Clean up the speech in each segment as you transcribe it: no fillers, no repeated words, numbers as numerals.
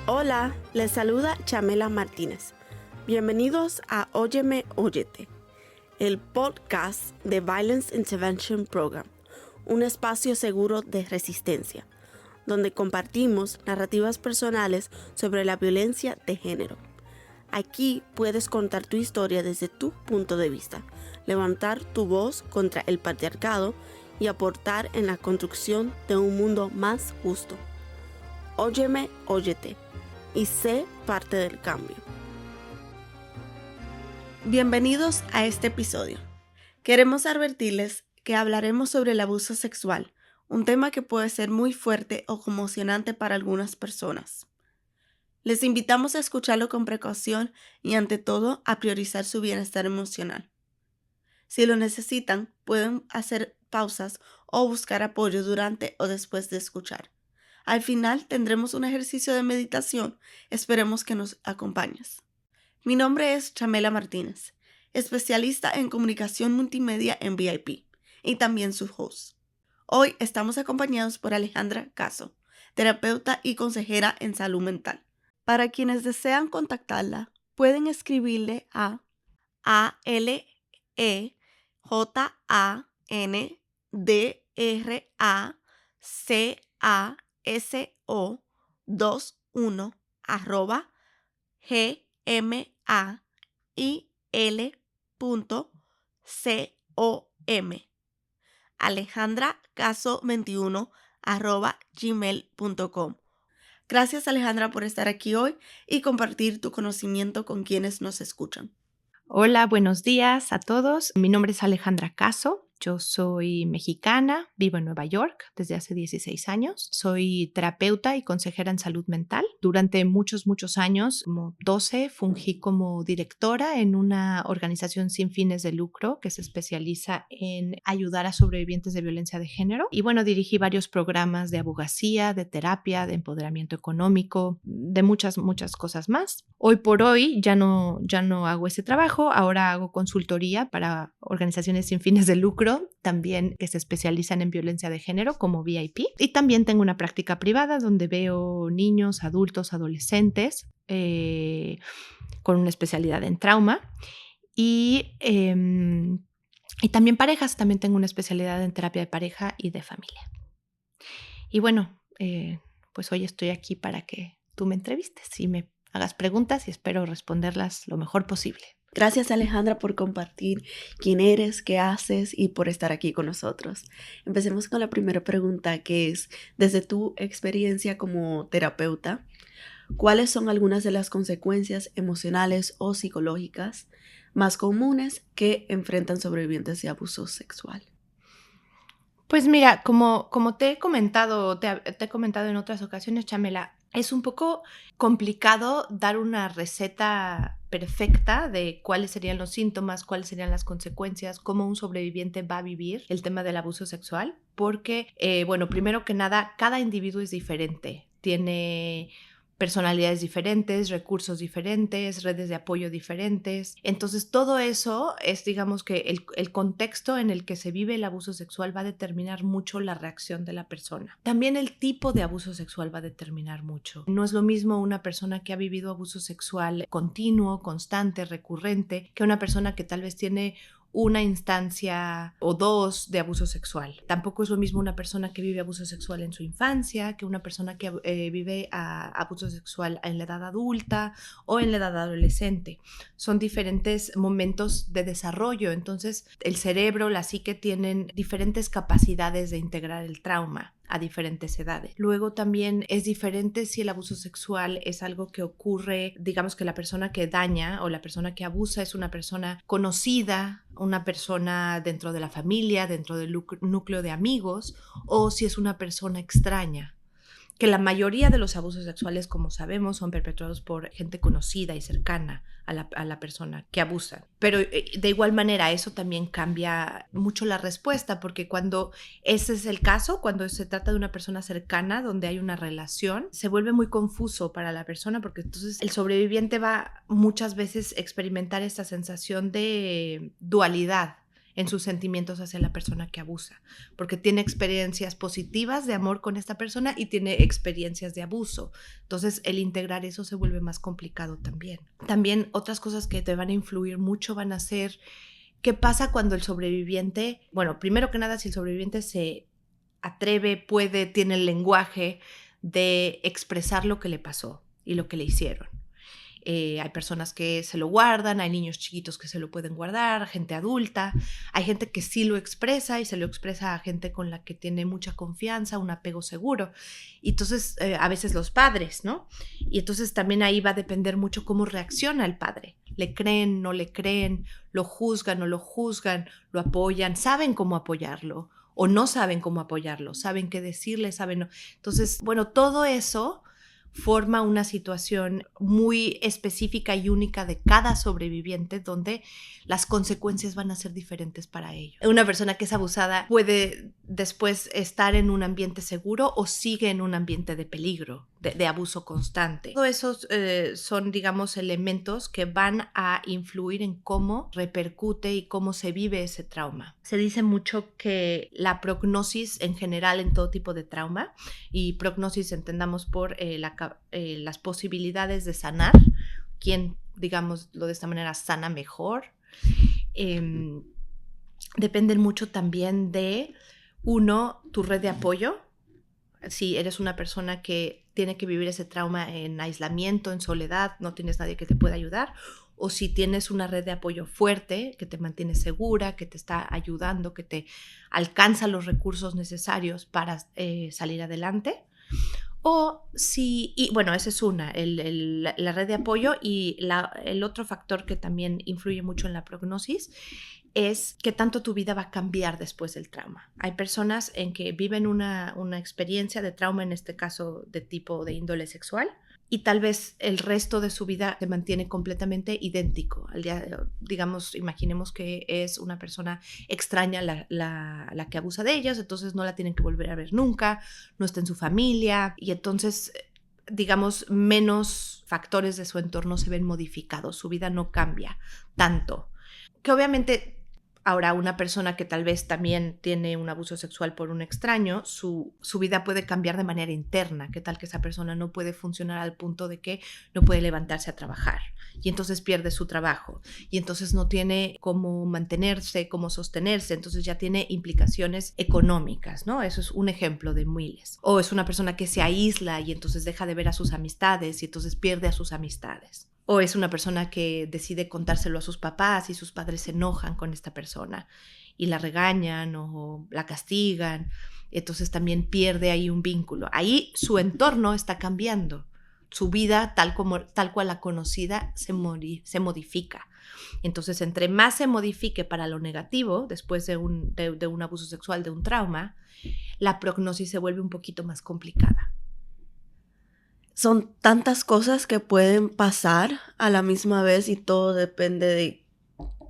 Hola, les saluda Chamela Martínez. Bienvenidos a Óyeme, Óyete, el podcast de Violence Intervention Program, un espacio seguro de resistencia, donde compartimos narrativas personales sobre la violencia de género. Aquí puedes contar tu historia desde tu punto de vista, levantar tu voz contra el patriarcado y aportar en la construcción de un mundo más justo. Óyeme, óyete y sé parte del cambio. Bienvenidos a este episodio. Queremos advertirles que hablaremos sobre el abuso sexual, un tema que puede ser muy fuerte o conmocionante para algunas personas. Les invitamos a escucharlo con precaución y ante todo a priorizar su bienestar emocional. Si lo necesitan, pueden hacer pausas o buscar apoyo durante o después de escuchar. Al final tendremos un ejercicio de meditación. Esperemos que nos acompañes. Mi nombre es Chamela Martínez, especialista en comunicación multimedia en VIP y también su host. Hoy estamos acompañados por Alejandra Caso, terapeuta y consejera en salud mental. Para quienes desean contactarla, pueden escribirle a alejandracaso21@gmail.com. alejandracaso21@gmail.com. Gracias, Alejandra, por estar aquí hoy y compartir tu conocimiento con quienes nos escuchan. Hola, buenos días a todos. Mi nombre es Alejandra Caso. Yo soy mexicana, vivo en Nueva York desde hace 16 años. Soy terapeuta y consejera en salud mental. Durante muchos años, como 12, fungí como directora en una organización sin fines de lucro que se especializa en ayudar a sobrevivientes de violencia de género. Y bueno, dirigí varios programas de abogacía, de terapia, de empoderamiento económico, de muchas cosas más. Hoy por hoy ya no hago ese trabajo. Ahora hago consultoría para organizaciones sin fines de lucro, también que se especializan en violencia de género como VIP. Y también tengo una práctica privada donde veo niños, adultos, adolescentes con una especialidad en trauma. Y también parejas, también tengo una especialidad en terapia de pareja y de familia. Y bueno, pues hoy estoy aquí para que tú me entrevistes y me hagas preguntas y espero responderlas lo mejor posible. Gracias, Alejandra, por compartir quién eres, qué haces y por estar aquí con nosotros. Empecemos con la primera pregunta, que es, desde tu experiencia como terapeuta, ¿cuáles son algunas de las consecuencias emocionales o psicológicas más comunes que enfrentan sobrevivientes de abuso sexual? Pues mira, como te he comentado en otras ocasiones, Chamela, es un poco complicado dar una receta perfecta de cuáles serían los síntomas, cuáles serían las consecuencias, cómo un sobreviviente va a vivir el tema del abuso sexual, porque, bueno, primero que nada, cada individuo es diferente, tiene personalidades diferentes, recursos diferentes, redes de apoyo diferentes. Entonces, todo eso es, digamos que el contexto en el que se vive el abuso sexual va a determinar mucho la reacción de la persona. También el tipo de abuso sexual va a determinar mucho. No es lo mismo una persona que ha vivido abuso sexual continuo, constante, recurrente, que una persona que tal vez tiene una instancia o dos de abuso sexual. Tampoco es lo mismo una persona que vive abuso sexual en su infancia que una persona que vive abuso sexual en la edad adulta o en la edad adolescente. Son diferentes momentos de desarrollo, entonces el cerebro, la psique tienen diferentes capacidades de integrar el trauma a diferentes edades. Luego también es diferente si el abuso sexual es algo que ocurre, digamos que la persona que daña o la persona que abusa es una persona conocida, una persona dentro de la familia, dentro del núcleo de amigos, o si es una persona extraña. Que la mayoría de los abusos sexuales, como sabemos, son perpetrados por gente conocida y cercana a la persona que abusa. Pero de igual manera eso también cambia mucho la respuesta, porque cuando ese es el caso, cuando se trata de una persona cercana donde hay una relación, se vuelve muy confuso para la persona, porque entonces el sobreviviente va muchas veces a experimentar esta sensación de dualidad en sus sentimientos hacia la persona que abusa, porque tiene experiencias positivas de amor con esta persona y tiene experiencias de abuso. Entonces, el integrar eso se vuelve más complicado también. También otras cosas que te van a influir mucho van a ser qué pasa cuando el sobreviviente, bueno, primero que nada, si el sobreviviente se atreve, puede, tiene el lenguaje de expresar lo que le pasó y lo que le hicieron. Hay personas que se lo guardan, hay niños chiquitos que se lo pueden guardar, gente adulta, hay gente que sí lo expresa y se lo expresa a gente con la que tiene mucha confianza, un apego seguro. Y entonces, a veces los padres, ¿no? Y entonces también ahí va a depender mucho cómo reacciona el padre. ¿Le creen, no le creen? ¿Lo juzgan, no lo juzgan? ¿Lo apoyan? ¿Saben cómo apoyarlo? ¿O no saben cómo apoyarlo? ¿Saben qué decirle? ¿Saben no? Entonces, bueno, todo eso forma una situación muy específica y única de cada sobreviviente donde las consecuencias van a ser diferentes para ellos. Una persona que es abusada puede después estar en un ambiente seguro o sigue en un ambiente de peligro, de abuso constante. Todos esos son, digamos, elementos que van a influir en cómo repercute y cómo se vive ese trauma. Se dice mucho que la prognosis en general en todo tipo de trauma, y prognosis entendamos por las posibilidades de sanar, quien, digámoslo de esta manera, sana mejor, dependen mucho también de, uno, tu red de apoyo. Si eres una persona que tiene que vivir ese trauma en aislamiento, en soledad, no tienes nadie que te pueda ayudar, o si tienes una red de apoyo fuerte que te mantiene segura, que te está ayudando, que te alcanza los recursos necesarios para salir adelante. O si, y bueno, esa es una, la red de apoyo, y el otro factor que también influye mucho en la prognosis es qué tanto tu vida va a cambiar después del trauma. Hay personas en que viven una experiencia de trauma, en este caso de tipo de índole sexual, y tal vez el resto de su vida se mantiene completamente idéntico. Digamos, imaginemos que es una persona extraña la que abusa de ellas, entonces no la tienen que volver a ver nunca, no está en su familia, y entonces, digamos, menos factores de su entorno se ven modificados, su vida no cambia tanto. Que obviamente, ahora, una persona que tal vez también tiene un abuso sexual por un extraño, su vida puede cambiar de manera interna. ¿Qué tal que esa persona no puede funcionar al punto de que no puede levantarse a trabajar? Y entonces pierde su trabajo. Y entonces no tiene cómo mantenerse, cómo sostenerse. Entonces ya tiene implicaciones económicas, ¿no? Eso es un ejemplo de miles. O es una persona que se aísla y entonces deja de ver a sus amistades y entonces pierde a sus amistades. O es una persona que decide contárselo a sus papás y sus padres se enojan con esta persona y la regañan o la castigan. Entonces también pierde ahí un vínculo. Ahí su entorno está cambiando. Su vida, tal cual la conocida, se modifica. Entonces, entre más se modifique para lo negativo, después de un abuso sexual, de un trauma, la prognosis se vuelve un poquito más complicada. Son tantas cosas que pueden pasar a la misma vez y todo depende de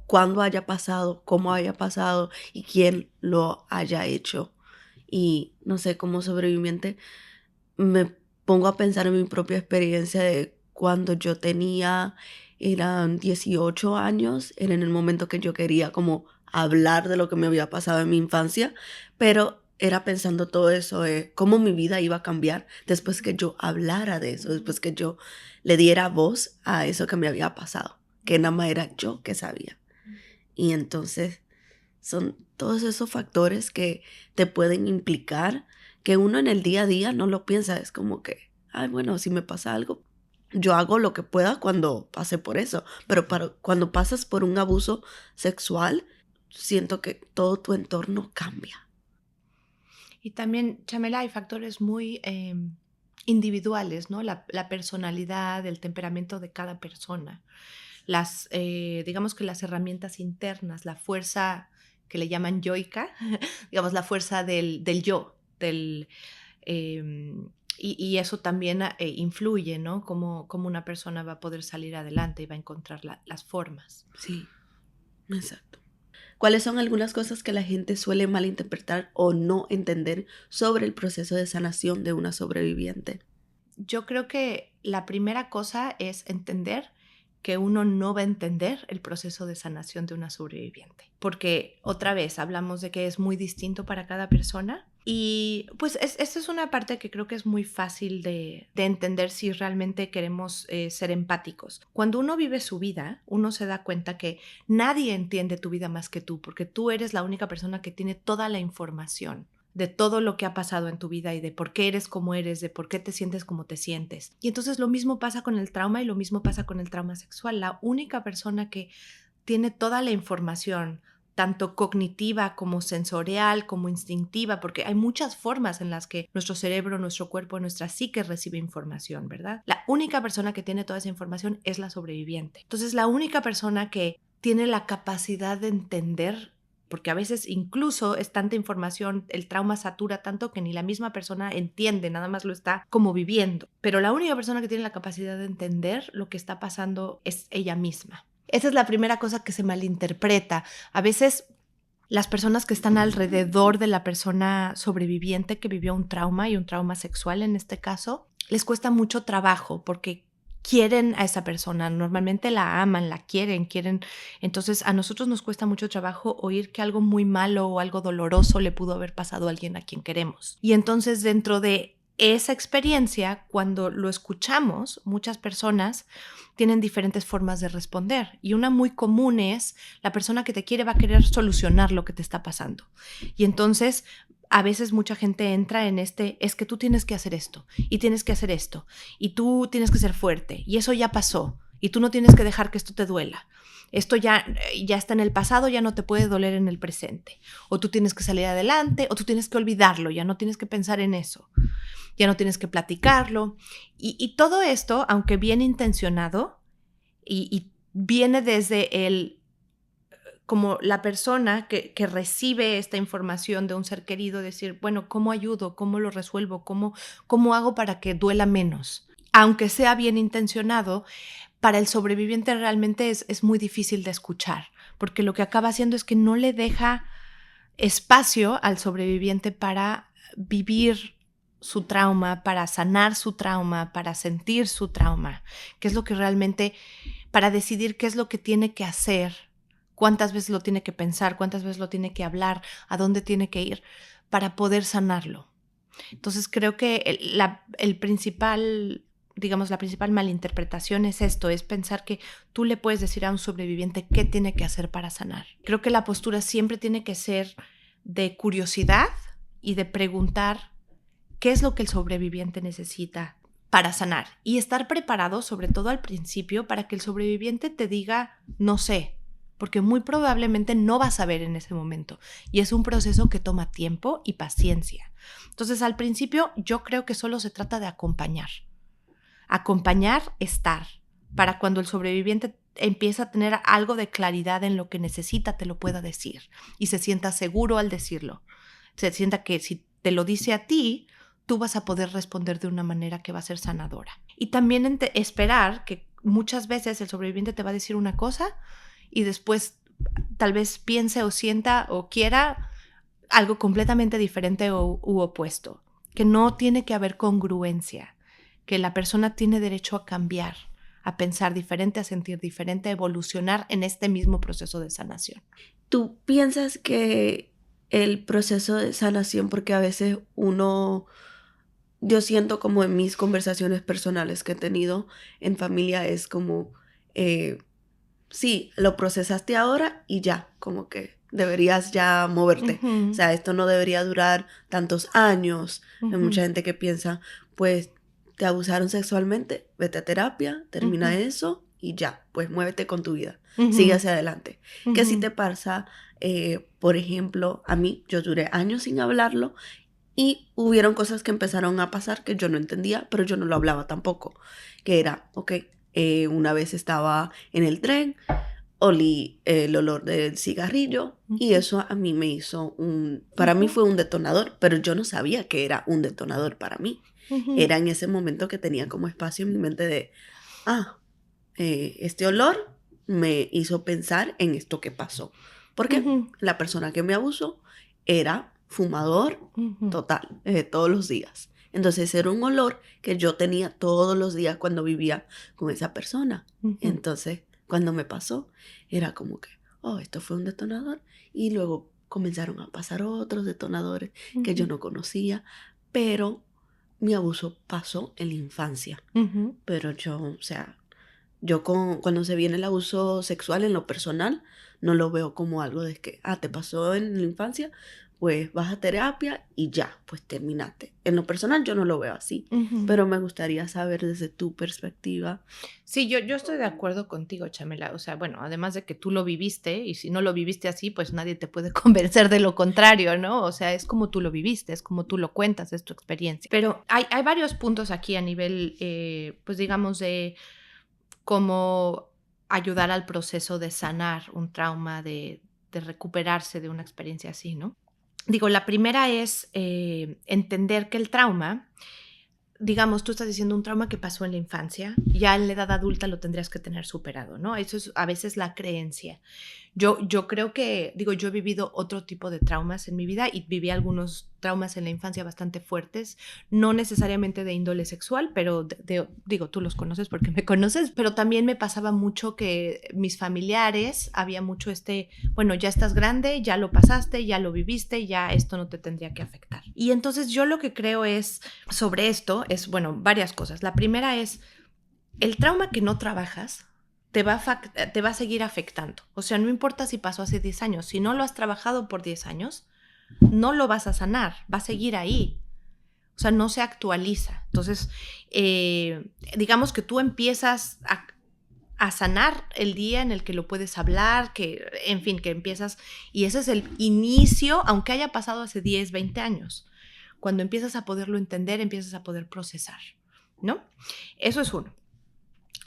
cuándo haya pasado, cómo haya pasado y quién lo haya hecho. Y no sé, como sobreviviente me pongo a pensar en mi propia experiencia de cuando yo eran 18 años, era en el momento que yo quería como hablar de lo que me había pasado en mi infancia, pero era pensando todo eso, cómo mi vida iba a cambiar después que yo hablara de eso, después que yo le diera voz a eso que me había pasado, que nada más era yo que sabía. Y entonces son todos esos factores que te pueden implicar, que uno en el día a día no lo piensa, es como que, ay, bueno, si me pasa algo, yo hago lo que pueda cuando pase por eso, pero cuando pasas por un abuso sexual, siento que todo tu entorno cambia. Y también, Chamela, hay factores muy individuales, ¿no? La personalidad, el temperamento de cada persona. Digamos que las herramientas internas, la fuerza que le llaman yoica, digamos, la fuerza del yo, y eso también influye, ¿no? Cómo una persona va a poder salir adelante y va a encontrar las formas. Sí, exacto. ¿Cuáles son algunas cosas que la gente suele malinterpretar o no entender sobre el proceso de sanación de una sobreviviente? Yo creo que la primera cosa es entender que uno no va a entender el proceso de sanación de una sobreviviente. Porque otra vez hablamos de que es muy distinto para cada persona. Y pues esta es una parte que creo que es muy fácil de entender si realmente queremos ser empáticos. Cuando uno vive su vida, uno se da cuenta que nadie entiende tu vida más que tú, porque tú eres la única persona que tiene toda la información de todo lo que ha pasado en tu vida y de por qué eres como eres, de por qué te sientes como te sientes. Y entonces lo mismo pasa con el trauma y lo mismo pasa con el trauma sexual. La única persona que tiene toda la información, tanto cognitiva como sensorial, como instintiva, porque hay muchas formas en las que nuestro cerebro, nuestro cuerpo, nuestra psique recibe información, ¿verdad? La única persona que tiene toda esa información es la sobreviviente. Entonces, la única persona que tiene la capacidad de entender, porque a veces incluso es tanta información, el trauma satura tanto que ni la misma persona entiende, nada más lo está como viviendo. Pero la única persona que tiene la capacidad de entender lo que está pasando es ella misma. Esa es la primera cosa que se malinterpreta. A veces las personas que están alrededor de la persona sobreviviente que vivió un trauma y un trauma sexual en este caso, les cuesta mucho trabajo porque quieren a esa persona, normalmente la aman, la quieren. Entonces a nosotros nos cuesta mucho trabajo oír que algo muy malo o algo doloroso le pudo haber pasado a alguien a quien queremos. Y entonces dentro de esa experiencia, cuando lo escuchamos, muchas personas tienen diferentes formas de responder y una muy común es la persona que te quiere va a querer solucionar lo que te está pasando. Y entonces a veces mucha gente entra en es que tú tienes que hacer esto y tienes que hacer esto y tú tienes que ser fuerte y eso ya pasó y tú no tienes que dejar que esto te duela. Esto ya está en el pasado, ya no te puede doler en el presente. O tú tienes que salir adelante o tú tienes que olvidarlo, ya no tienes que pensar en eso. Ya no tienes que platicarlo. Y todo esto, aunque bien intencionado, y viene desde como la persona que recibe esta información de un ser querido, decir, bueno, ¿cómo ayudo? ¿Cómo lo resuelvo? ¿Cómo hago para que duela menos? Aunque sea bien intencionado, para el sobreviviente realmente es muy difícil de escuchar, porque lo que acaba haciendo es que no le deja espacio al sobreviviente para vivir su trauma, para sanar su trauma, para sentir su trauma, que es lo que realmente, para decidir qué es lo que tiene que hacer, cuántas veces lo tiene que pensar, cuántas veces lo tiene que hablar, a dónde tiene que ir para poder sanarlo. Entonces creo que la principal malinterpretación es esto, es pensar que tú le puedes decir a un sobreviviente qué tiene que hacer para sanar. Creo que la postura siempre tiene que ser de curiosidad y de preguntar qué es lo que el sobreviviente necesita para sanar y estar preparado, sobre todo al principio, para que el sobreviviente te diga no sé, porque muy probablemente no vas a ver en ese momento y es un proceso que toma tiempo y paciencia. Entonces, al principio yo creo que solo se trata de acompañar, estar, para cuando el sobreviviente empieza a tener algo de claridad en lo que necesita, te lo pueda decir y se sienta seguro al decirlo. Se sienta que si te lo dice a ti, tú vas a poder responder de una manera que va a ser sanadora. Y también esperar que muchas veces el sobreviviente te va a decir una cosa y después tal vez piense o sienta o quiera algo completamente diferente u opuesto, que no tiene que haber congruencia, que la persona tiene derecho a cambiar, a pensar diferente, a sentir diferente, a evolucionar en este mismo proceso de sanación. ¿Tú piensas que el proceso de sanación, porque a veces yo siento como en mis conversaciones personales que he tenido en familia, es como, sí, lo procesaste ahora y ya, como que deberías ya moverte. Uh-huh. O sea, esto no debería durar tantos años. Uh-huh. Hay mucha gente que piensa, pues, te abusaron sexualmente, vete a terapia, termina Uh-huh. eso y ya, pues muévete con tu vida, Uh-huh. sigue hacia adelante. Uh-huh. ¿Qué si te pasa, por ejemplo, a mí? Yo duré años sin hablarlo y hubieron cosas que empezaron a pasar que yo no entendía, pero yo no lo hablaba tampoco. Que era, una vez estaba en el tren, olí el olor del cigarrillo y eso a mí me hizo para mí fue un detonador, pero yo no sabía que era un detonador para mí. Era en ese momento que tenía como espacio en mi mente de, este olor me hizo pensar en esto que pasó. Porque la persona que me abusó era fumador total, todos los días. Entonces era un olor que yo tenía todos los días cuando vivía con esa persona. Entonces, cuando me pasó, era como que, oh, esto fue un detonador. Y luego comenzaron a pasar otros detonadores que yo no conocía, pero mi abuso pasó en la infancia. Pero yo, o sea, cuando se viene el abuso sexual en lo personal, no lo veo como algo de que, te pasó en la infancia, pues vas a terapia y ya, pues terminaste. En lo personal yo no lo veo así, pero me gustaría saber desde tu perspectiva. Sí, yo estoy de acuerdo contigo, Chamela. O sea, bueno, además de que tú lo viviste, y si no lo viviste así, pues nadie te puede convencer de lo contrario, ¿no? O sea, es como tú lo viviste, es como tú lo cuentas, es tu experiencia. Pero hay varios puntos aquí a nivel, pues digamos, de cómo ayudar al proceso de sanar un trauma, de recuperarse de una experiencia así, ¿no? Digo, la primera es entender que el trauma, digamos, tú estás diciendo un trauma que pasó en la infancia, ya en la edad adulta lo tendrías que tener superado, ¿no? Eso es a veces la creencia. Yo creo que, digo, yo he vivido otro tipo de traumas en mi vida y viví algunos traumas en la infancia bastante fuertes, no necesariamente de índole sexual, pero digo, tú los conoces porque me conoces, pero también me pasaba mucho que mis familiares, había mucho bueno, ya estás grande, ya lo pasaste, ya lo viviste, ya esto no te tendría que afectar. Y entonces yo lo que creo es, sobre esto, es, bueno, varias cosas. La primera es, el trauma que no trabajas te va a seguir afectando. O sea, no importa si pasó hace 10 años, si no lo has trabajado por 10 años, no lo vas a sanar, va a seguir ahí. O sea, no se actualiza. Entonces, digamos que tú empiezas a sanar el día en el que lo puedes hablar, que, en fin, que empiezas, y ese es el inicio, aunque haya pasado hace 10, 20 años. Cuando empiezas a poderlo entender, empiezas a poder procesar, ¿no? Eso es uno.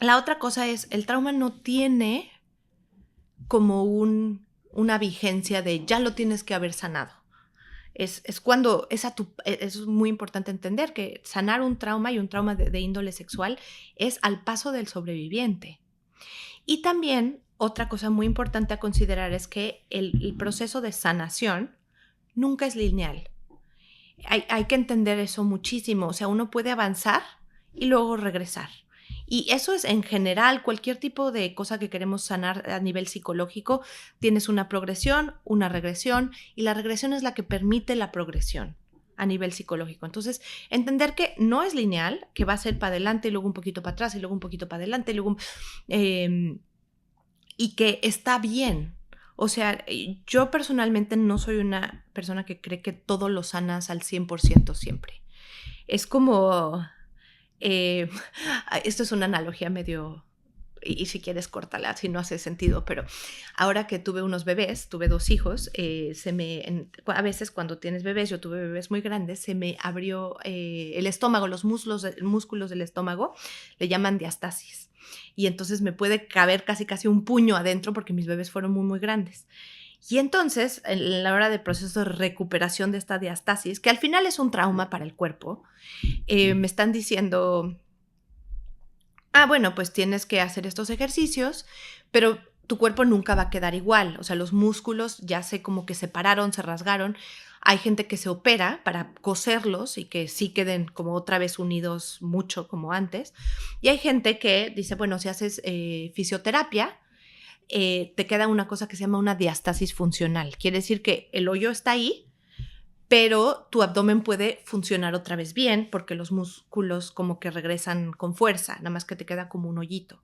La otra cosa es, el trauma no tiene como una vigencia de ya lo tienes que haber sanado. Es cuando eso es muy importante entender que sanar un trauma y un trauma de índole sexual es al paso del sobreviviente. Y también otra cosa muy importante a considerar es que el proceso de sanación nunca es lineal. Hay que entender eso muchísimo. O sea, uno puede avanzar y luego regresar. Y eso es en general, cualquier tipo de cosa que queremos sanar a nivel psicológico, tienes una progresión, una regresión, y la regresión es la que permite la progresión a nivel psicológico. Entonces, entender que no es lineal, que va a ser para adelante y luego un poquito para atrás y luego un poquito para adelante y luego y que está bien. O sea, yo personalmente no soy una persona que cree que todo lo sanas al 100% siempre. Es como... esto es una analogía medio, y si quieres córtala, si no hace sentido, pero ahora que tuve unos bebés, tuve 2 hijos, a veces cuando tienes bebés, yo tuve bebés muy grandes, se me abrió el estómago, los músculos del estómago, le llaman diastasis, y entonces me puede caber casi un puño adentro porque mis bebés fueron muy, muy grandes. Y entonces, en la hora del proceso de recuperación de esta diastasis, que al final es un trauma para el cuerpo, me están diciendo, bueno, pues tienes que hacer estos ejercicios, pero tu cuerpo nunca va a quedar igual. O sea, los músculos ya se como que separaron, se rasgaron. Hay gente que se opera para coserlos y que sí queden como otra vez unidos mucho como antes. Y hay gente que dice, bueno, si haces fisioterapia, te queda una cosa que se llama una diastasis funcional. Quiere decir que el hoyo está ahí, pero tu abdomen puede funcionar otra vez bien porque los músculos como que regresan con fuerza, nada más que te queda como un hoyito.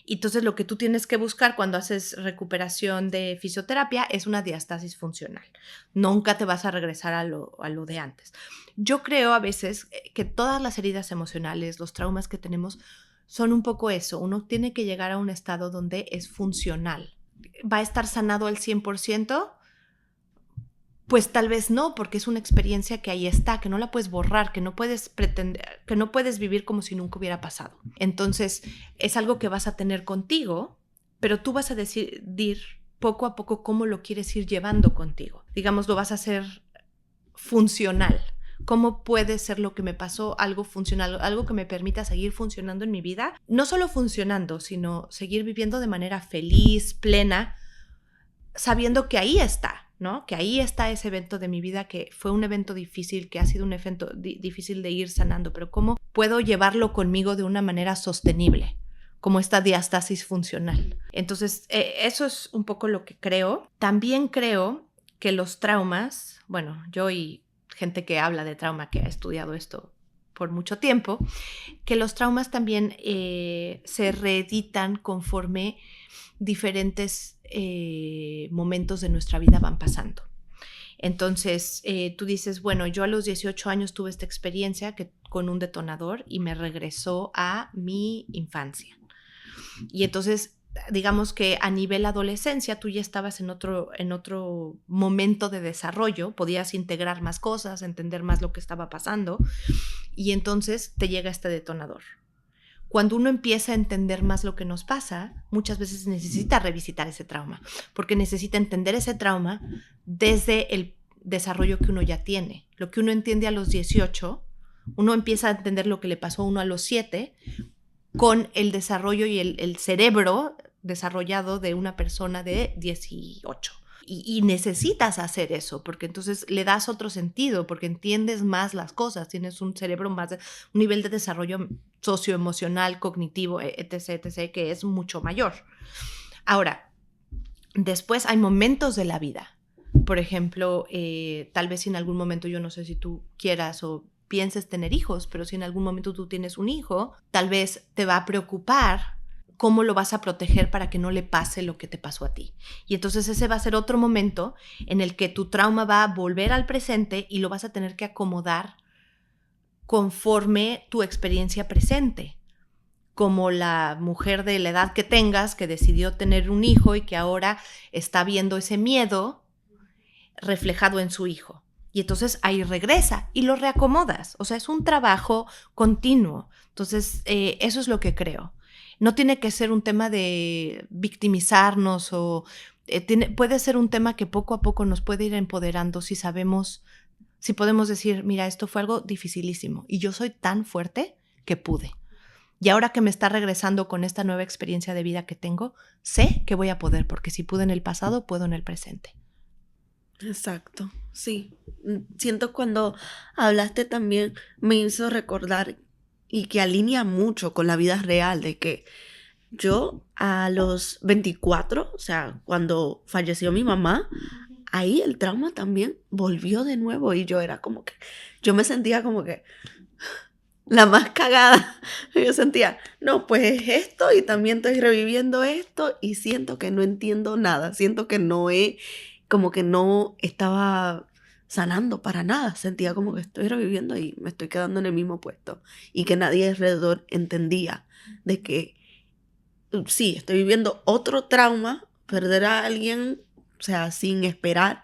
Y entonces lo que tú tienes que buscar cuando haces recuperación de fisioterapia es una diastasis funcional. Nunca te vas a regresar a lo de antes. Yo creo a veces que todas las heridas emocionales, los traumas que tenemos, son un poco eso. Uno tiene que llegar a un estado donde es funcional. ¿Va a estar sanado al 100%? Pues tal vez no, porque es una experiencia que ahí está, que no la puedes borrar, que no puedes pretender, que no puedes vivir como si nunca hubiera pasado. Entonces, es algo que vas a tener contigo, pero tú vas a decidir poco a poco cómo lo quieres ir llevando contigo. Digamos, lo vas a hacer funcional. ¿Cómo puede ser lo que me pasó algo funcional, algo que me permita seguir funcionando en mi vida? No solo funcionando, sino seguir viviendo de manera feliz, plena, sabiendo que ahí está. ¿no? Que ahí está ese evento de mi vida que fue un evento difícil, que ha sido un evento difícil de ir sanando, pero cómo puedo llevarlo conmigo de una manera sostenible, como esta diástasis funcional. Entonces, eso es un poco lo que creo. También creo que los traumas, bueno, yo y gente que habla de trauma, que ha estudiado esto por mucho tiempo, que los traumas también se reeditan conforme diferentes momentos de nuestra vida van pasando. Entonces, tú dices, bueno, yo a los 18 años tuve esta experiencia con un detonador y me regresó a mi infancia. Y entonces, digamos que a nivel adolescencia tú ya estabas en otro momento de desarrollo, podías integrar más cosas, entender más lo que estaba pasando, y entonces te llega este detonador. Cuando uno empieza a entender más lo que nos pasa, muchas veces necesita revisitar ese trauma, porque necesita entender ese trauma desde el desarrollo que uno ya tiene. Lo que uno entiende a los 18, uno empieza a entender lo que le pasó a uno a los 7 con el desarrollo y el cerebro desarrollado de una persona de 18. Y necesitas hacer eso, porque entonces le das otro sentido, porque entiendes más las cosas, tienes un cerebro más, un nivel de desarrollo socioemocional, cognitivo, etc., etc., que es mucho mayor. Ahora, después hay momentos de la vida. Por ejemplo, tal vez si en algún momento, yo no sé si tú quieras o pienses tener hijos, pero si en algún momento tú tienes un hijo, tal vez te va a preocupar cómo lo vas a proteger para que no le pase lo que te pasó a ti. Y entonces ese va a ser otro momento en el que tu trauma va a volver al presente y lo vas a tener que acomodar conforme tu experiencia presente. Como la mujer de la edad que tengas que decidió tener un hijo y que ahora está viendo ese miedo reflejado en su hijo. Y entonces ahí regresa y lo reacomodas. O sea, es un trabajo continuo. Entonces, eso es lo que creo. No tiene que ser un tema de victimizarnos o puede ser un tema que poco a poco nos puede ir empoderando si sabemos, si podemos decir, mira, esto fue algo dificilísimo y yo soy tan fuerte que pude. Y ahora que me está regresando con esta nueva experiencia de vida que tengo, sé que voy a poder, porque si pude en el pasado, puedo en el presente. Exacto, sí. Siento cuando hablaste también me hizo recordar y que alinea mucho con la vida real de que yo a los 24, o sea, cuando falleció mi mamá, ahí el trauma también volvió de nuevo y yo era como que, yo me sentía como que la más cagada. Yo sentía, no, pues es esto y también estoy reviviendo esto y siento que no entiendo nada, siento que como que no estaba sanando para nada, sentía como que estoy reviviendo y me estoy quedando en el mismo puesto y que nadie alrededor entendía de que sí, estoy viviendo otro trauma, perder a alguien, o sea, sin esperar,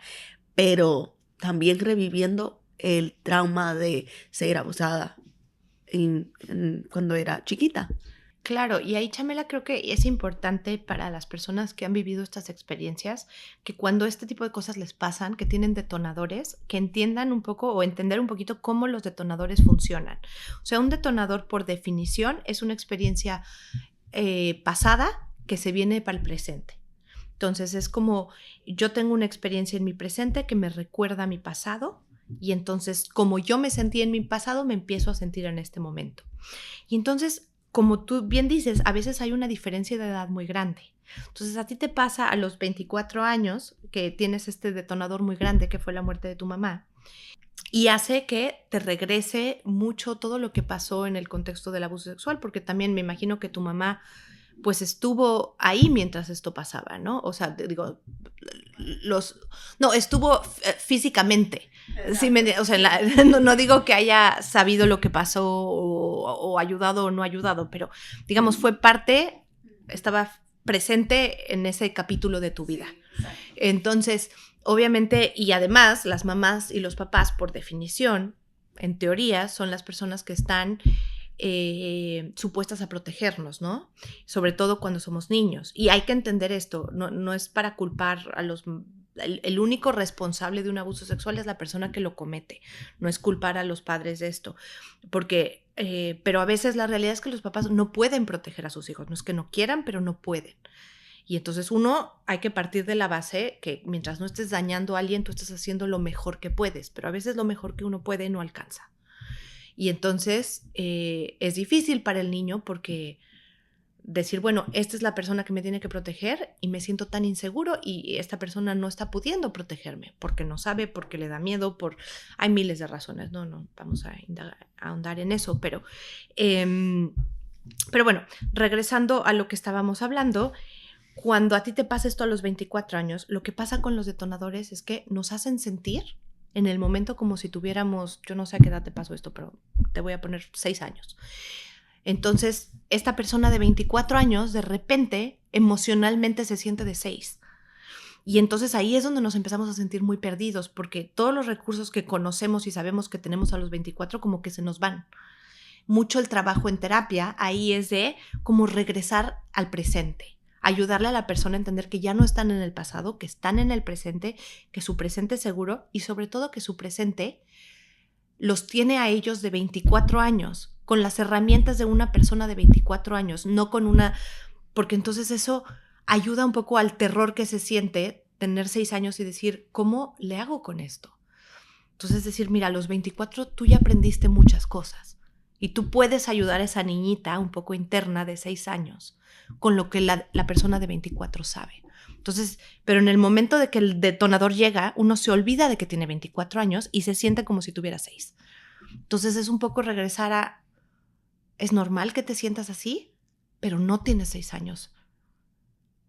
pero también reviviendo el trauma de ser abusada cuando era chiquita. Claro, y ahí, Chamela, creo que es importante para las personas que han vivido estas experiencias que cuando este tipo de cosas les pasan, que tienen detonadores, que entiendan un poco o entender un poquito cómo los detonadores funcionan. O sea, un detonador por definición es una experiencia pasada que se viene para el presente. Entonces es como yo tengo una experiencia en mi presente que me recuerda a mi pasado y entonces como yo me sentí en mi pasado me empiezo a sentir en este momento. Y entonces, como tú bien dices, a veces hay una diferencia de edad muy grande. Entonces a ti te pasa a los 24 años que tienes este detonador muy grande que fue la muerte de tu mamá y hace que te regrese mucho todo lo que pasó en el contexto del abuso sexual, porque también me imagino que tu mamá pues estuvo ahí mientras esto pasaba, ¿no? O sea, digo, estuvo físicamente. Sí, o sea, no digo que haya sabido lo que pasó o ayudado o no ayudado, pero digamos fue parte, estaba presente en ese capítulo de tu vida. Entonces, obviamente, y además las mamás y los papás, por definición, en teoría, son las personas que están supuestas a protegernos, ¿no? Sobre todo cuando somos niños. Y hay que entender esto, no es para culpar a los... El único responsable de un abuso sexual es la persona que lo comete, no es culpar a los padres de esto, porque, pero a veces la realidad es que los papás no pueden proteger a sus hijos, no es que no quieran, pero no pueden. Y entonces hay que partir de la base que mientras no estés dañando a alguien, tú estás haciendo lo mejor que puedes, pero a veces lo mejor que uno puede no alcanza. Y entonces es difícil para el niño porque decir, bueno, esta es la persona que me tiene que proteger y me siento tan inseguro y esta persona no está pudiendo protegerme porque no sabe, porque le da miedo, hay miles de razones, no vamos a ahondar en eso, pero bueno, regresando a lo que estábamos hablando, cuando a ti te pasa esto a los 24 años, lo que pasa con los detonadores es que nos hacen sentir en el momento como si tuviéramos, yo no sé a qué edad te pasó esto, pero te voy a poner 6 años. Entonces, esta persona de 24 años, de repente, emocionalmente se siente de 6. Y entonces ahí es donde nos empezamos a sentir muy perdidos, porque todos los recursos que conocemos y sabemos que tenemos a los 24 como que se nos van. Mucho el trabajo en terapia ahí es de como regresar al presente, ayudarle a la persona a entender que ya no están en el pasado, que están en el presente, que su presente es seguro y sobre todo que su presente los tiene a ellos de 24 años, con las herramientas de una persona de 24 años, no con porque entonces eso ayuda un poco al terror que se siente tener 6 años y decir, ¿cómo le hago con esto? Entonces decir, mira, a los 24 tú ya aprendiste muchas cosas y tú puedes ayudar a esa niñita un poco interna de 6 años con lo que la persona de 24 sabe. Entonces, pero en el momento de que el detonador llega, uno se olvida de que tiene 24 años y se siente como si tuviera 6. Entonces es un poco regresar a, es normal que te sientas así, pero no tienes 6 años.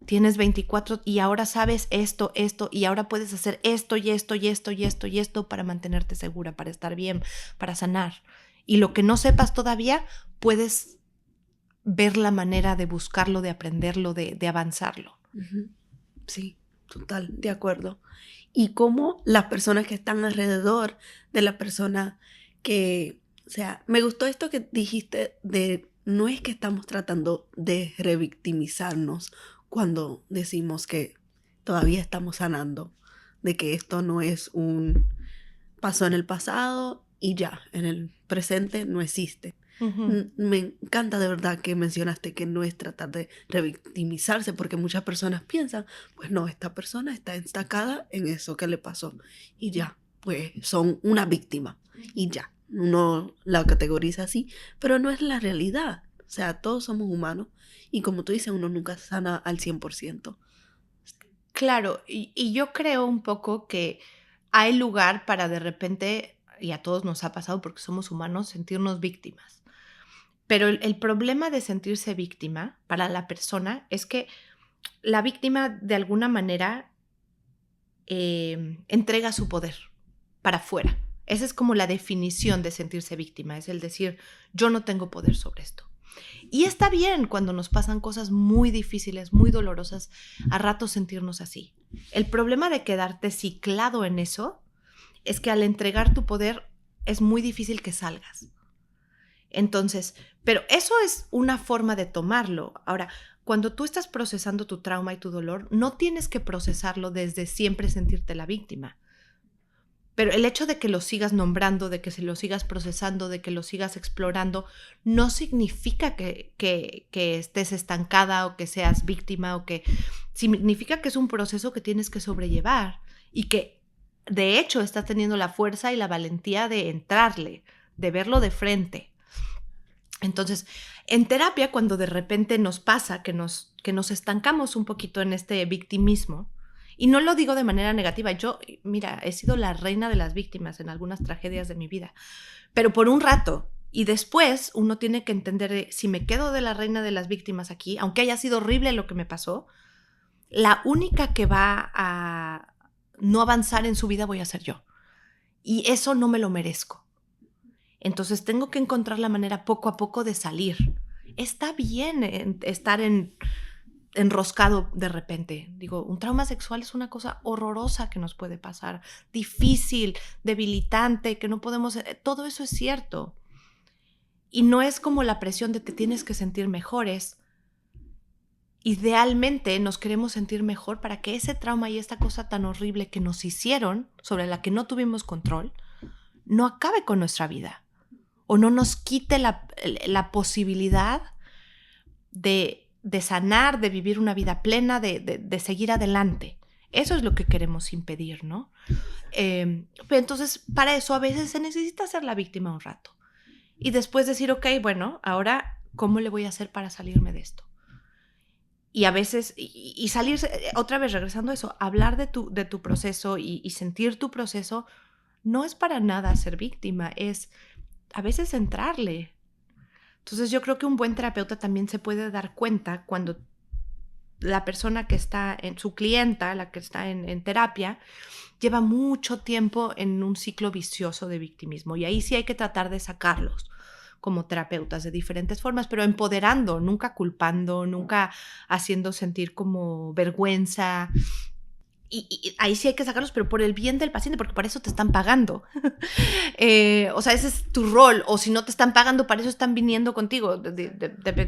Tienes 24 y ahora sabes esto, y ahora puedes hacer esto y esto y esto y esto y esto para mantenerte segura, para estar bien, para sanar. Y lo que no sepas todavía, puedes ver la manera de buscarlo, de aprenderlo, de avanzarlo. Sí, total, de acuerdo. Y cómo las personas que están alrededor de la persona que, o sea, me gustó esto que dijiste de no es que estamos tratando de revictimizarnos cuando decimos que todavía estamos sanando, de que esto no es pasó en el pasado y ya, en el presente no existe. Uh-huh. Me encanta de verdad que mencionaste que no es tratar de revictimizarse, porque muchas personas piensan, pues no, esta persona está estancada en eso que le pasó y ya, pues son una víctima y ya, uno la categoriza así, pero no es la realidad. O sea, todos somos humanos y como tú dices, uno nunca sana al 100%. Claro, y yo creo un poco que hay lugar para de repente, y a todos nos ha pasado porque somos humanos, sentirnos víctimas. Pero el problema de sentirse víctima para la persona es que la víctima de alguna manera entrega su poder para afuera. Esa es como la definición de sentirse víctima, es el decir, yo no tengo poder sobre esto. Y está bien cuando nos pasan cosas muy difíciles, muy dolorosas, a ratos sentirnos así. El problema de quedarte ciclado en eso es que al entregar tu poder es muy difícil que salgas. Entonces, pero eso es una forma de tomarlo. Ahora, cuando tú estás procesando tu trauma y tu dolor, no tienes que procesarlo desde siempre sentirte la víctima. Pero el hecho de que lo sigas nombrando, de que se lo sigas procesando, de que lo sigas explorando, no significa que estés estancada o que seas víctima o que significa que es un proceso que tienes que sobrellevar y que de hecho estás teniendo la fuerza y la valentía de entrarle, de verlo de frente. Entonces, en terapia, cuando de repente nos pasa que nos estancamos un poquito en este victimismo, y no lo digo de manera negativa, yo, mira, he sido la reina de las víctimas en algunas tragedias de mi vida, pero por un rato, y después uno tiene que entender, si me quedo de la reina de las víctimas aquí, aunque haya sido horrible lo que me pasó, la única que va a no avanzar en su vida voy a ser yo, y eso no me lo merezco. Entonces tengo que encontrar la manera poco a poco de salir. Está bien estar enroscado de repente. Digo, un trauma sexual es una cosa horrorosa que nos puede pasar, difícil, debilitante, que no podemos... Todo eso es cierto. Y no es como la presión de te tienes que sentir mejores. Idealmente nos queremos sentir mejor para que ese trauma y esta cosa tan horrible que nos hicieron, sobre la que no tuvimos control, no acabe con nuestra vida. O no nos quite la posibilidad de de sanar, de vivir una vida plena, de seguir adelante. Eso es lo que queremos impedir, ¿no? Pero entonces, para eso a veces se necesita ser la víctima un rato. Y después decir, ok, bueno, ahora, ¿cómo le voy a hacer para salirme de esto? Y a veces, y salir, otra vez regresando a eso, hablar de tu proceso y sentir tu proceso, no es para nada ser víctima, es a veces entrarle. Entonces yo creo que un buen terapeuta también se puede dar cuenta cuando la persona que está en su clienta, la que está en terapia, lleva mucho tiempo en un ciclo vicioso de victimismo. Y ahí sí hay que tratar de sacarlos como terapeutas de diferentes formas, pero empoderando, nunca culpando, nunca haciendo sentir como vergüenza. Y ahí sí hay que sacarlos, pero por el bien del paciente, porque para eso te están pagando. O sea, ese es tu rol. O si no te están pagando, para eso están viniendo contigo.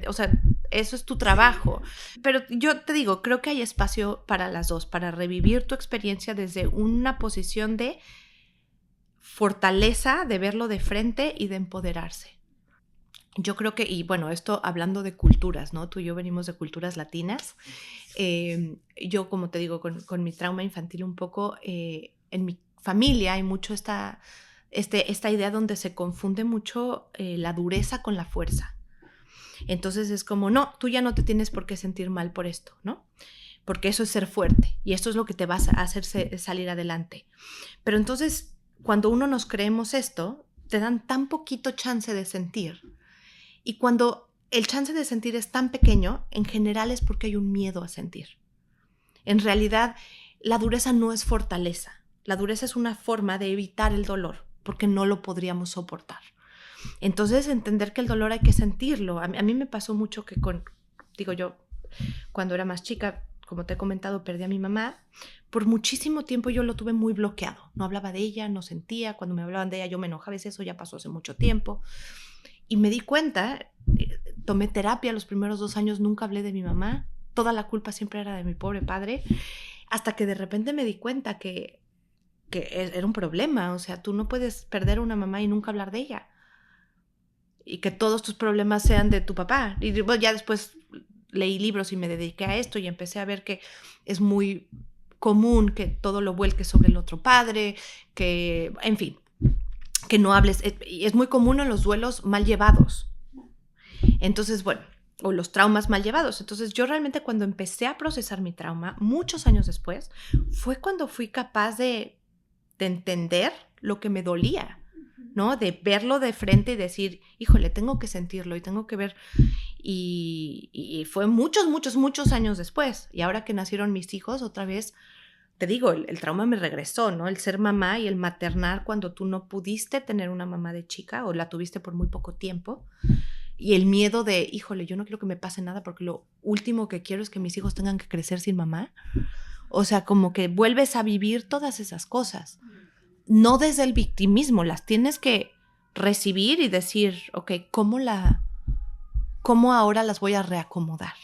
O sea, eso es tu trabajo. Pero yo te digo, creo que hay espacio para las dos, para revivir tu experiencia desde una posición de fortaleza, de verlo de frente y de empoderarse. Yo creo que, y bueno, esto hablando de culturas, ¿no? Tú y yo venimos de culturas latinas. Yo, como te digo, con mi trauma infantil un poco, en mi familia hay mucho esta idea donde se confunde mucho la dureza con la fuerza. Entonces es como, no, tú ya no te tienes por qué sentir mal por esto, ¿no? Porque eso es ser fuerte y esto es lo que te va a hacer salir adelante. Pero entonces, cuando uno nos creemos esto, te dan tan poquito chance de sentir. Y cuando el chance de sentir es tan pequeño, en general es porque hay un miedo a sentir. En realidad, la dureza no es fortaleza. La dureza es una forma de evitar el dolor, porque no lo podríamos soportar. Entonces, entender que el dolor hay que sentirlo. A mí me pasó mucho que yo, cuando era más chica, como te he comentado, perdí a mi mamá. Por muchísimo tiempo yo lo tuve muy bloqueado. No hablaba de ella, no sentía. Cuando me hablaban de ella yo me enojaba. Eso ya pasó hace mucho tiempo. Y me di cuenta, tomé terapia los primeros 2 años, nunca hablé de mi mamá. Toda la culpa siempre era de mi pobre padre. Hasta que de repente me di cuenta que era un problema. O sea, tú no puedes perder a una mamá y nunca hablar de ella. Y que todos tus problemas sean de tu papá. Y bueno, ya después leí libros y me dediqué a esto y empecé a ver que es muy común que todo lo vuelques sobre el otro padre, que, en fin, que no hables. Es muy común en los duelos mal llevados. Entonces, bueno, o los traumas mal llevados. Entonces, yo realmente cuando empecé a procesar mi trauma, muchos años después, fue cuando fui capaz de entender lo que me dolía, ¿no? De verlo de frente y decir, híjole, tengo que sentirlo y tengo que ver. Y fue muchos, muchos, muchos años después. Y ahora que nacieron mis hijos, otra vez, te digo, el trauma me regresó, ¿no? El ser mamá y el maternar cuando tú no pudiste tener una mamá de chica o la tuviste por muy poco tiempo. Y el miedo de, híjole, yo no quiero que me pase nada porque lo último que quiero es que mis hijos tengan que crecer sin mamá. O sea, como que vuelves a vivir todas esas cosas. No desde el victimismo, las tienes que recibir y decir, ok, ¿cómo ahora las voy a reacomodar?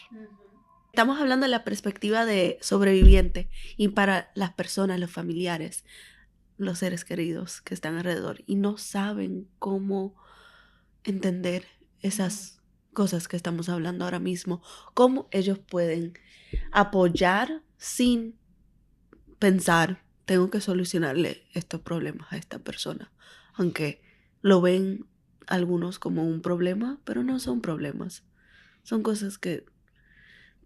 Estamos hablando de la perspectiva de sobreviviente y para las personas, los familiares, los seres queridos que están alrededor y no saben cómo entender esas cosas que estamos hablando ahora mismo, cómo ellos pueden apoyar sin pensar, tengo que solucionarle estos problemas a esta persona, aunque lo ven algunos como un problema, pero no son problemas, son cosas que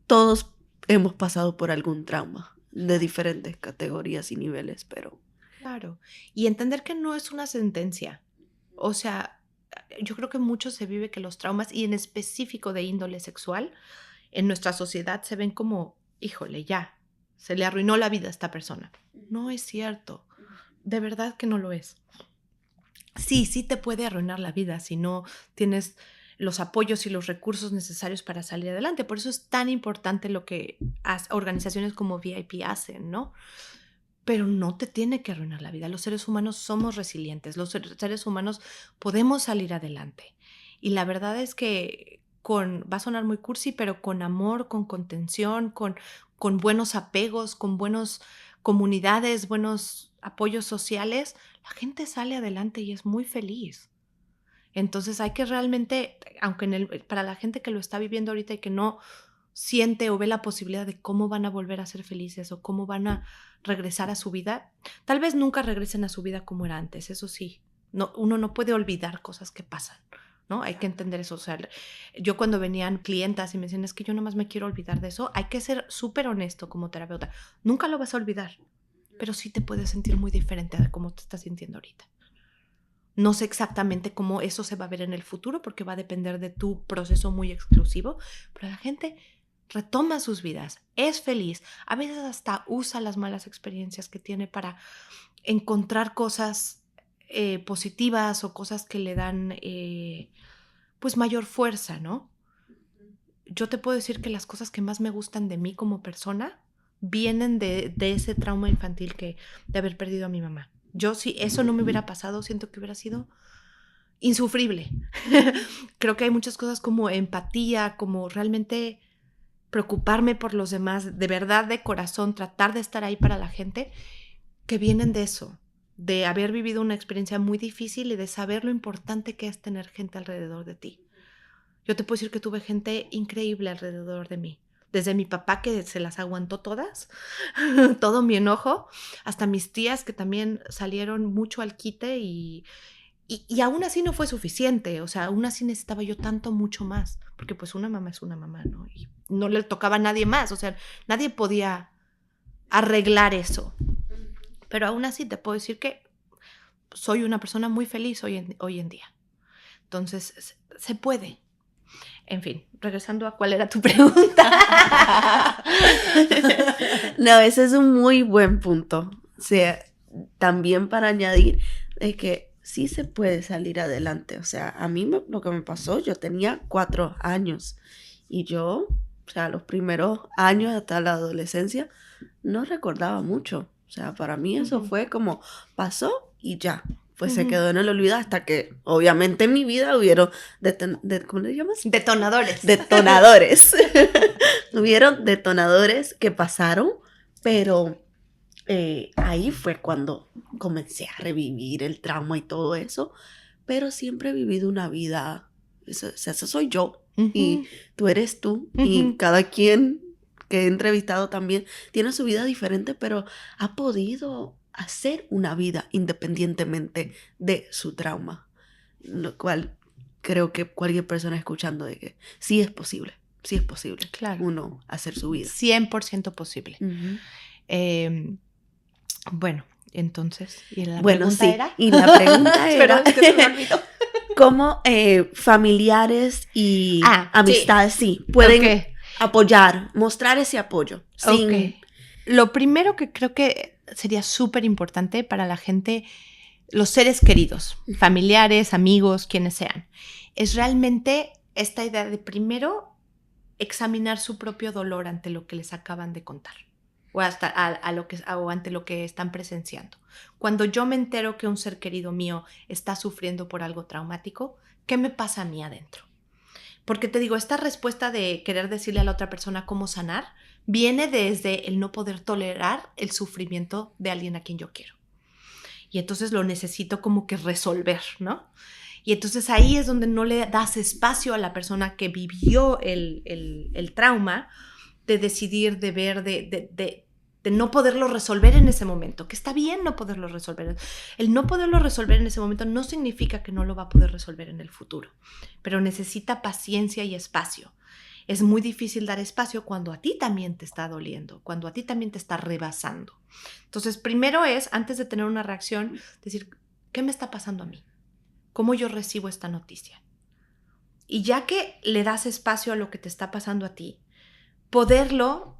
todos hemos pasado por algún trauma de diferentes categorías y niveles, pero... Claro, y entender que no es una sentencia. O sea, yo creo que mucho se vive que los traumas, y en específico de índole sexual, en nuestra sociedad se ven como, híjole, ya, se le arruinó la vida a esta persona. No es cierto, de verdad que no lo es. Sí te puede arruinar la vida si no tienes los apoyos y los recursos necesarios para salir adelante. Por eso es tan importante lo que organizaciones como VIP hacen, ¿no? Pero no te tiene que arruinar la vida. Los seres humanos somos resilientes, los seres humanos podemos salir adelante. Y la verdad es que va a sonar muy cursi, pero con amor, con contención, con buenos apegos, con buenas comunidades, buenos apoyos sociales, la gente sale adelante y es muy feliz. Entonces hay que realmente, aunque para la gente que lo está viviendo ahorita y que no siente o ve la posibilidad de cómo van a volver a ser felices o cómo van a regresar a su vida, tal vez nunca regresen a su vida como era antes, eso sí. No, uno no puede olvidar cosas que pasan, ¿no? Hay que entender eso. O sea, yo cuando venían clientas y me decían, es que yo nomás me quiero olvidar de eso, hay que ser súper honesto como terapeuta. Nunca lo vas a olvidar, pero sí te puedes sentir muy diferente a cómo te estás sintiendo ahorita. No sé exactamente cómo eso se va a ver en el futuro porque va a depender de tu proceso muy exclusivo, pero la gente retoma sus vidas, es feliz, a veces hasta usa las malas experiencias que tiene para encontrar cosas positivas o cosas que le dan pues mayor fuerza, ¿no? Yo te puedo decir que las cosas que más me gustan de mí como persona vienen de ese trauma infantil de haber perdido a mi mamá. Yo, si eso no me hubiera pasado, siento que hubiera sido insufrible. Creo que hay muchas cosas como empatía, como realmente preocuparme por los demás, de verdad, de corazón, tratar de estar ahí para la gente, que vienen de eso, de haber vivido una experiencia muy difícil y de saber lo importante que es tener gente alrededor de ti. Yo te puedo decir que tuve gente increíble alrededor de mí. Desde mi papá, que se las aguantó todas, todo mi enojo, hasta mis tías que también salieron mucho al quite y aún así no fue suficiente. O sea, aún así necesitaba yo tanto, mucho más. Porque pues una mamá es una mamá, ¿no? Y no le tocaba a nadie más. O sea, nadie podía arreglar eso. Pero aún así te puedo decir que soy una persona muy feliz hoy en día. Entonces, se puede. En fin, regresando a cuál era tu pregunta. No, ese es un muy buen punto. O sea, también para añadir de que sí se puede salir adelante. O sea, a mí lo que me pasó, yo tenía 4 años y yo, o sea, los primeros años hasta la adolescencia, no recordaba mucho. O sea, para mí eso fue como pasó y ya. Pues se quedó en el olvido hasta que, obviamente, en mi vida hubieron, ¿cómo le llamas? Detonadores. Detonadores. Hubieron detonadores que pasaron, pero ahí fue cuando comencé a revivir el trauma y todo eso. Pero siempre he vivido una vida, eso soy yo, y tú eres tú, y cada quien que he entrevistado también tiene su vida diferente, pero ha podido hacer una vida independientemente de su trauma, lo cual creo que cualquier persona escuchando de que sí es posible Claro. uno hacer su vida. 100% posible. Bueno, entonces, ¿y la bueno, pregunta sí, era? Y la pregunta era, Pero es que se me olvidó. ¿cómo familiares y amistades sí pueden apoyar, mostrar ese apoyo? Sin... Lo primero que creo que sería súper importante para la gente, los seres queridos, familiares, amigos, quienes sean, es realmente esta idea de primero examinar su propio dolor ante lo que les acaban de contar o hasta o ante lo que están presenciando. Cuando yo me entero que un ser querido mío está sufriendo por algo traumático, ¿qué me pasa a mí adentro? Porque te digo, esta respuesta de querer decirle a la otra persona cómo sanar viene desde el no poder tolerar el sufrimiento de alguien a quien yo quiero. Y entonces lo necesito como que resolver, ¿no? Y entonces ahí es donde no le das espacio a la persona que vivió el trauma de decidir, de ver, de no poderlo resolver en ese momento, que está bien no poderlo resolver. El no poderlo resolver en ese momento no significa que no lo va a poder resolver en el futuro, pero necesita paciencia y espacio. Es muy difícil dar espacio cuando a ti también te está doliendo, cuando a ti también te está rebasando. Entonces, primero es, antes de tener una reacción, decir, ¿qué me está pasando a mí? ¿Cómo yo recibo esta noticia? Y ya que le das espacio a lo que te está pasando a ti, poderlo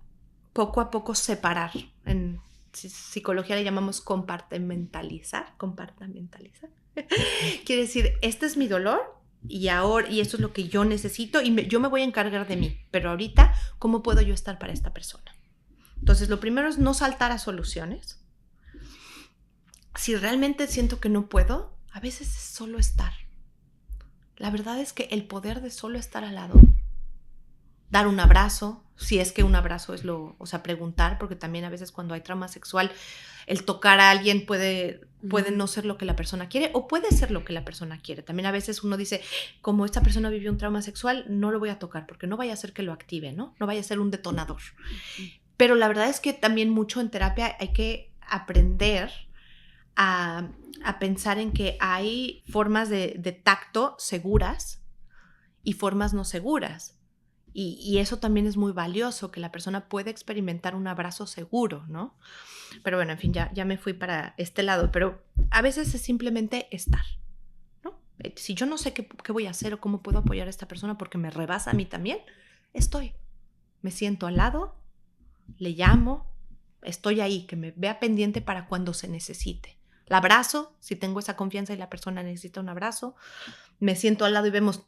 poco a poco separar. En psicología le llamamos compartimentalizar. Quiere decir, este es mi dolor y esto es lo que yo necesito y yo me voy a encargar de mí. Pero ahorita, ¿cómo puedo yo estar para esta persona? Entonces, lo primero es no saltar a soluciones. Si realmente siento que no puedo, a veces es solo estar. La verdad es que el poder de solo estar al lado dar un abrazo, si es que un abrazo es o sea, preguntar, porque también a veces cuando hay trauma sexual, el tocar a alguien puede no ser lo que la persona quiere o puede ser lo que la persona quiere. También a veces uno dice, como esta persona vivió un trauma sexual, no lo voy a tocar porque no vaya a ser que lo active, ¿no? No vaya a ser un detonador. Pero la verdad es que también mucho en terapia hay que aprender a pensar en que hay formas de tacto seguras y formas no seguras. Y eso también es muy valioso, que la persona puede experimentar un abrazo seguro, ¿no? Pero bueno, en fin, ya me fui para este lado, pero a veces es simplemente estar, ¿no? Si yo no sé qué voy a hacer o cómo puedo apoyar a esta persona porque me rebasa a mí también, estoy. Me siento al lado, le llamo, estoy ahí, que me vea pendiente para cuando se necesite. La abrazo, si tengo esa confianza y la persona necesita un abrazo, me siento al lado y vemos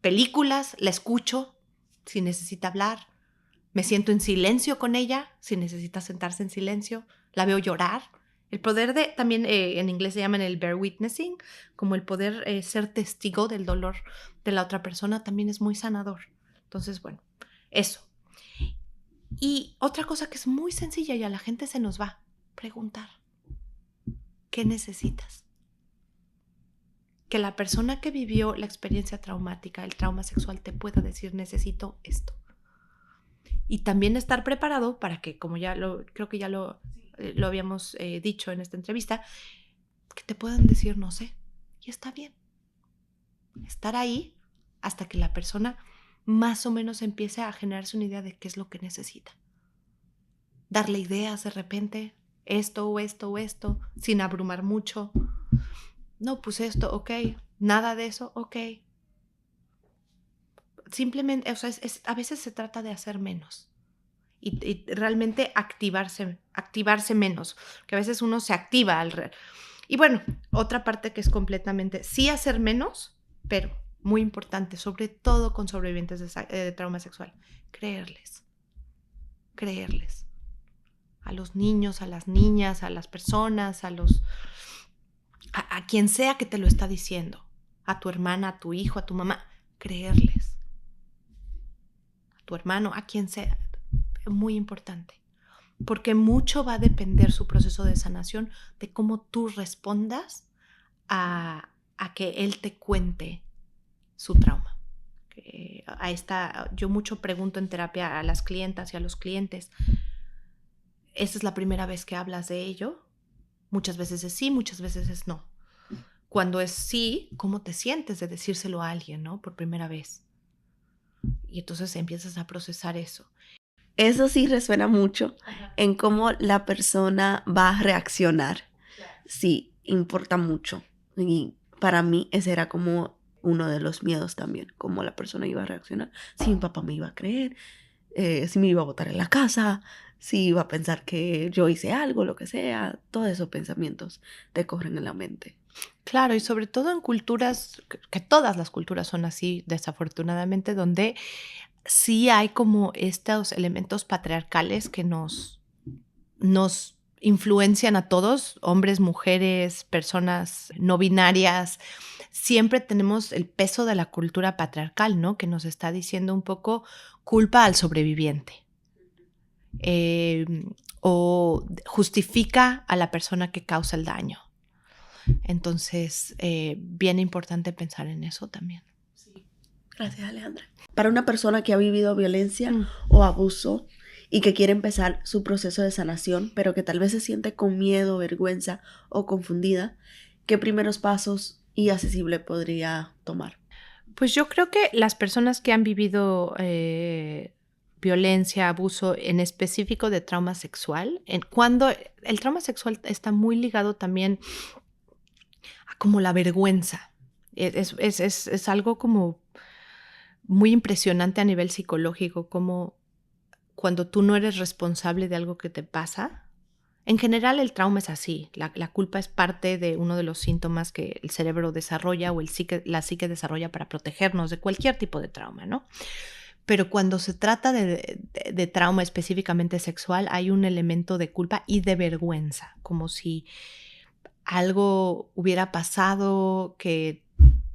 películas, la escucho si necesita hablar, me siento en silencio con ella si necesita sentarse en silencio, la veo llorar. El poder de, también en inglés se llaman el bear witnessing, como el poder ser testigo del dolor de la otra persona también es muy sanador. Entonces, bueno, eso. Y otra cosa que es muy sencilla y a la gente se nos va, preguntar, ¿qué necesitas? Que la persona que vivió la experiencia traumática, el trauma sexual, te pueda decir, necesito esto. Y también estar preparado para que, como creo que ya lo habíamos dicho en esta entrevista, que te puedan decir, no sé, y está bien. Estar ahí hasta que la persona más o menos empiece a generarse una idea de qué es lo que necesita. Darle ideas de repente, esto o esto o esto, sin abrumar mucho. No, pues esto, ok. Nada de eso, ok. Simplemente, o sea, a veces se trata de hacer menos y realmente activarse menos, que a veces uno se activa Y bueno, otra parte que es completamente, sí hacer menos, pero muy importante, sobre todo con sobrevivientes de trauma sexual, creerles. A los niños, a las niñas, a las personas, a quien sea que te lo está diciendo, a tu hermana, a tu hijo, a tu mamá, creerles. A tu hermano, a quien sea, muy importante. Porque mucho va a depender su proceso de sanación de cómo tú respondas a que él te cuente su trauma. Yo mucho pregunto en terapia a las clientas y a los clientes, ¿esta es la primera vez que hablas de ello? Muchas veces es sí, muchas veces es no. Cuando es sí, ¿cómo te sientes de decírselo a alguien, ¿no? Por primera vez. Y entonces empiezas a procesar eso. Eso sí resuena mucho en cómo la persona va a reaccionar. Claro. Sí, importa mucho. Y para mí ese era como uno de los miedos también, cómo la persona iba a reaccionar. Si mi papá me iba a creer, si me iba a botar en la casa, si iba a pensar que yo hice algo, lo que sea. Todos esos pensamientos te corren en la mente. Claro, y sobre todo en culturas, que todas las culturas son así, desafortunadamente, donde sí hay como estos elementos patriarcales que nos influencian a todos, hombres, mujeres, personas no binarias. Siempre tenemos el peso de la cultura patriarcal, ¿no? Que nos está diciendo un poco culpa al sobreviviente. O justifica a la persona que causa el daño. Entonces, bien importante pensar en eso también. Sí. Gracias, Alejandra. Para una persona que ha vivido violencia o abuso y que quiere empezar su proceso de sanación, pero que tal vez se siente con miedo, vergüenza o confundida, ¿qué primeros pasos y accesible podría tomar? Pues yo creo que las personas que han vivido violencia, abuso, en específico de trauma sexual, cuando el trauma sexual está muy ligado también a como la vergüenza. Es algo como muy impresionante a nivel psicológico, como cuando tú no eres responsable de algo que te pasa. En general el trauma es así, la culpa es parte de uno de los síntomas que el cerebro desarrolla o la psique desarrolla para protegernos de cualquier tipo de trauma, ¿no? Pero cuando se trata de trauma específicamente sexual, hay un elemento de culpa y de vergüenza, como si algo hubiera pasado que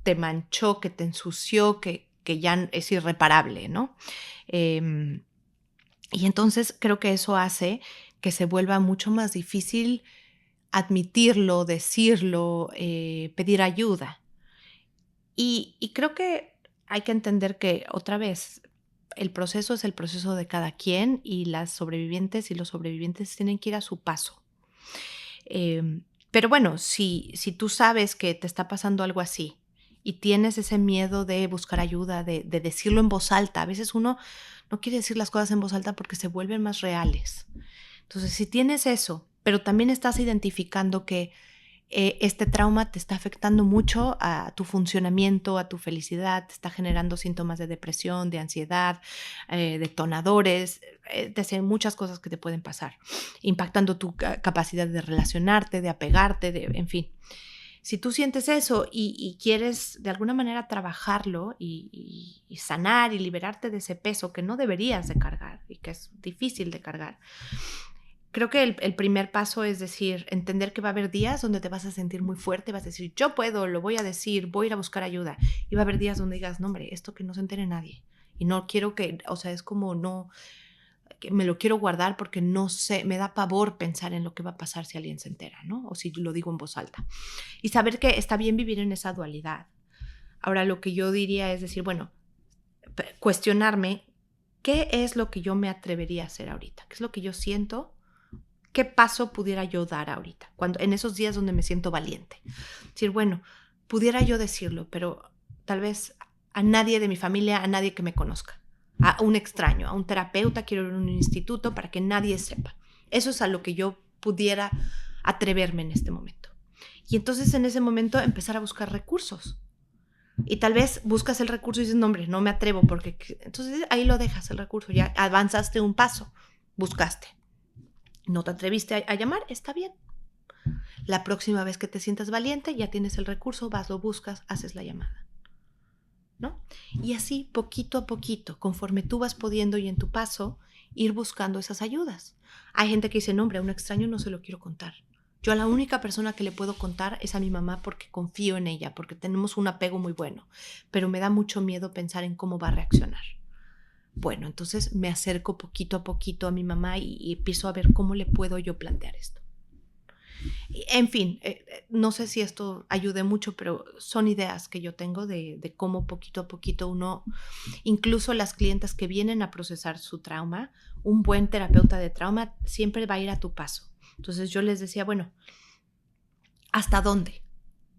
te manchó, que te ensució, que que ya es irreparable, ¿no? Y entonces creo que eso hace que se vuelva mucho más difícil admitirlo, decirlo, pedir ayuda. Y creo que hay que entender que, otra vez, el proceso es el proceso de cada quien y las sobrevivientes y los sobrevivientes tienen que ir a su paso. Pero bueno, si tú sabes que te está pasando algo así y tienes ese miedo de buscar ayuda, de decirlo en voz alta, a veces uno no quiere decir las cosas en voz alta porque se vuelven más reales. Entonces, si tienes eso, pero también estás identificando que este trauma te está afectando mucho a tu funcionamiento, a tu felicidad, te está generando síntomas de depresión, de ansiedad, detonadores, de muchas cosas que te pueden pasar, impactando tu capacidad de relacionarte, de apegarte, en fin. Si tú sientes eso y quieres de alguna manera trabajarlo y sanar y liberarte de ese peso que no deberías de cargar y que es difícil de cargar, creo que el primer paso es decir, entender que va a haber días donde te vas a sentir muy fuerte, vas a decir, yo puedo, lo voy a decir, voy a ir a buscar ayuda. Y va a haber días donde digas, no hombre, esto que no se entere nadie. Y no quiero que, o sea, es como no, que me lo quiero guardar porque no sé, me da pavor pensar en lo que va a pasar si alguien se entera, ¿no? O si lo digo en voz alta. Y saber que está bien vivir en esa dualidad. Ahora, lo que yo diría es decir, bueno, cuestionarme qué es lo que yo me atrevería a hacer ahorita, qué es lo que yo siento. ¿Qué paso pudiera yo dar ahorita? En esos días donde me siento valiente. Decir, bueno, pudiera yo decirlo, pero tal vez a nadie de mi familia, a nadie que me conozca, a un extraño, a un terapeuta, quiero ir a un instituto para que nadie sepa. Eso es a lo que yo pudiera atreverme en este momento. Y entonces en ese momento empezar a buscar recursos. Y tal vez buscas el recurso y dices, no hombre, no me atrevo porque... Entonces ahí lo dejas el recurso, ya avanzaste un paso, buscaste. No te atreviste a llamar, está bien. La próxima vez que te sientas valiente, ya tienes el recurso, vas, lo buscas, haces la llamada, ¿no? Y así, poquito a poquito, conforme tú vas pudiendo y en tu paso, ir buscando esas ayudas. Hay gente que dice, no, hombre, a un extraño no se lo quiero contar. Yo a la única persona que le puedo contar es a mi mamá porque confío en ella, porque tenemos un apego muy bueno, pero me da mucho miedo pensar en cómo va a reaccionar. Bueno, entonces me acerco poquito a poquito a mi mamá y empiezo a ver cómo le puedo yo plantear esto. En fin, no sé si esto ayude mucho, pero son ideas que yo tengo de cómo poquito a poquito uno, incluso las clientas que vienen a procesar su trauma, un buen terapeuta de trauma siempre va a ir a tu paso. Entonces yo les decía, bueno, ¿hasta dónde?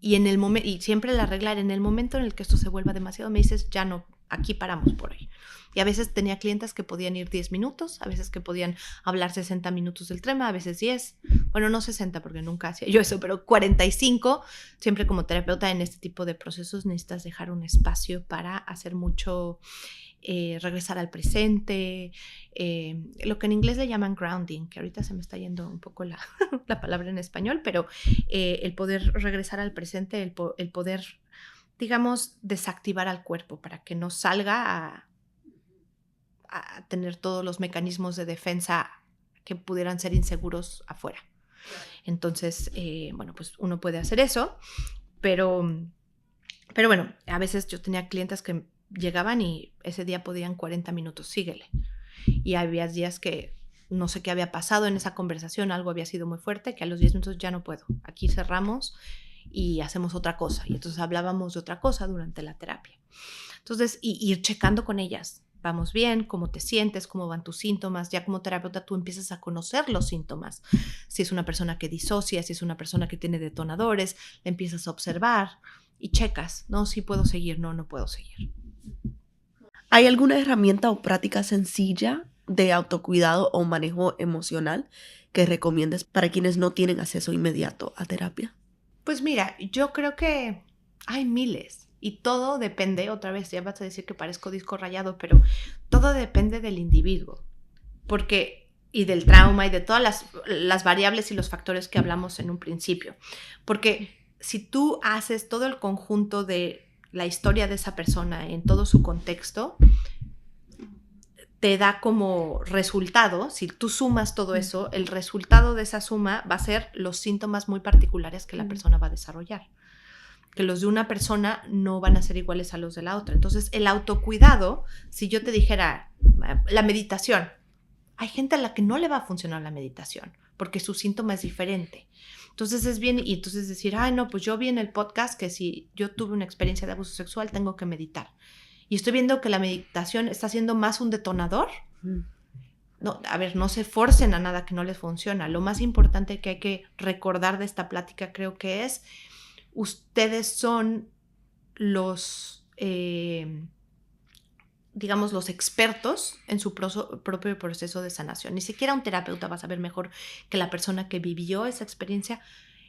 Y siempre la regla era en el momento en el que esto se vuelva demasiado, me dices, ya no, aquí paramos por hoy. Y a veces tenía clientas que podían ir 10 minutos, a veces que podían hablar 60 minutos del tema, a veces 10. Bueno, no 60 porque nunca hacía yo eso, pero 45. Siempre como terapeuta en este tipo de procesos necesitas dejar un espacio para hacer mucho, regresar al presente, lo que en inglés le llaman grounding, que ahorita se me está yendo un poco la palabra en español, pero el poder regresar al presente, el poder, digamos, desactivar al cuerpo para que no salga a tener todos los mecanismos de defensa que pudieran ser inseguros afuera. Entonces, bueno, pues uno puede hacer eso, pero bueno, a veces yo tenía clientes que llegaban y ese día podían 40 minutos, síguele. Y había días que no sé qué había pasado en esa conversación, algo había sido muy fuerte, que a los 10 minutos ya no puedo. Aquí cerramos y hacemos otra cosa. Y entonces hablábamos de otra cosa durante la terapia. Entonces, ir checando con ellas. Vamos bien, cómo te sientes, cómo van tus síntomas. Ya como terapeuta tú empiezas a conocer los síntomas. Si es una persona que disocia, si es una persona que tiene detonadores, la empiezas a observar y checas. No, sí puedo seguir, no puedo seguir. ¿Hay alguna herramienta o práctica sencilla de autocuidado o manejo emocional que recomiendes para quienes no tienen acceso inmediato a terapia? Pues mira, yo creo que hay miles. Y todo depende, otra vez, ya vas a decir que parezco disco rayado, pero todo depende del individuo. Y del trauma y de todas las variables y los factores que hablamos en un principio. Porque si tú haces todo el conjunto de la historia de esa persona en todo su contexto, te da como resultado, si tú sumas todo eso, el resultado de esa suma va a ser los síntomas muy particulares que la persona va a desarrollar. que los de una persona no van a ser iguales a los de la otra. Entonces, el autocuidado, si yo te dijera la meditación, hay gente a la que no le va a funcionar la meditación porque su síntoma es diferente. Entonces es bien, y entonces decir, ay no, pues yo vi en el podcast que si yo tuve una experiencia de abuso sexual tengo que meditar. Y estoy viendo que la meditación está siendo más un detonador. No, a ver, no se forcen a nada que no les funciona. Lo más importante que hay que recordar de esta plática creo que es, ustedes son los, digamos, los expertos en su propio proceso de sanación. Ni siquiera un terapeuta va a saber mejor que la persona que vivió esa experiencia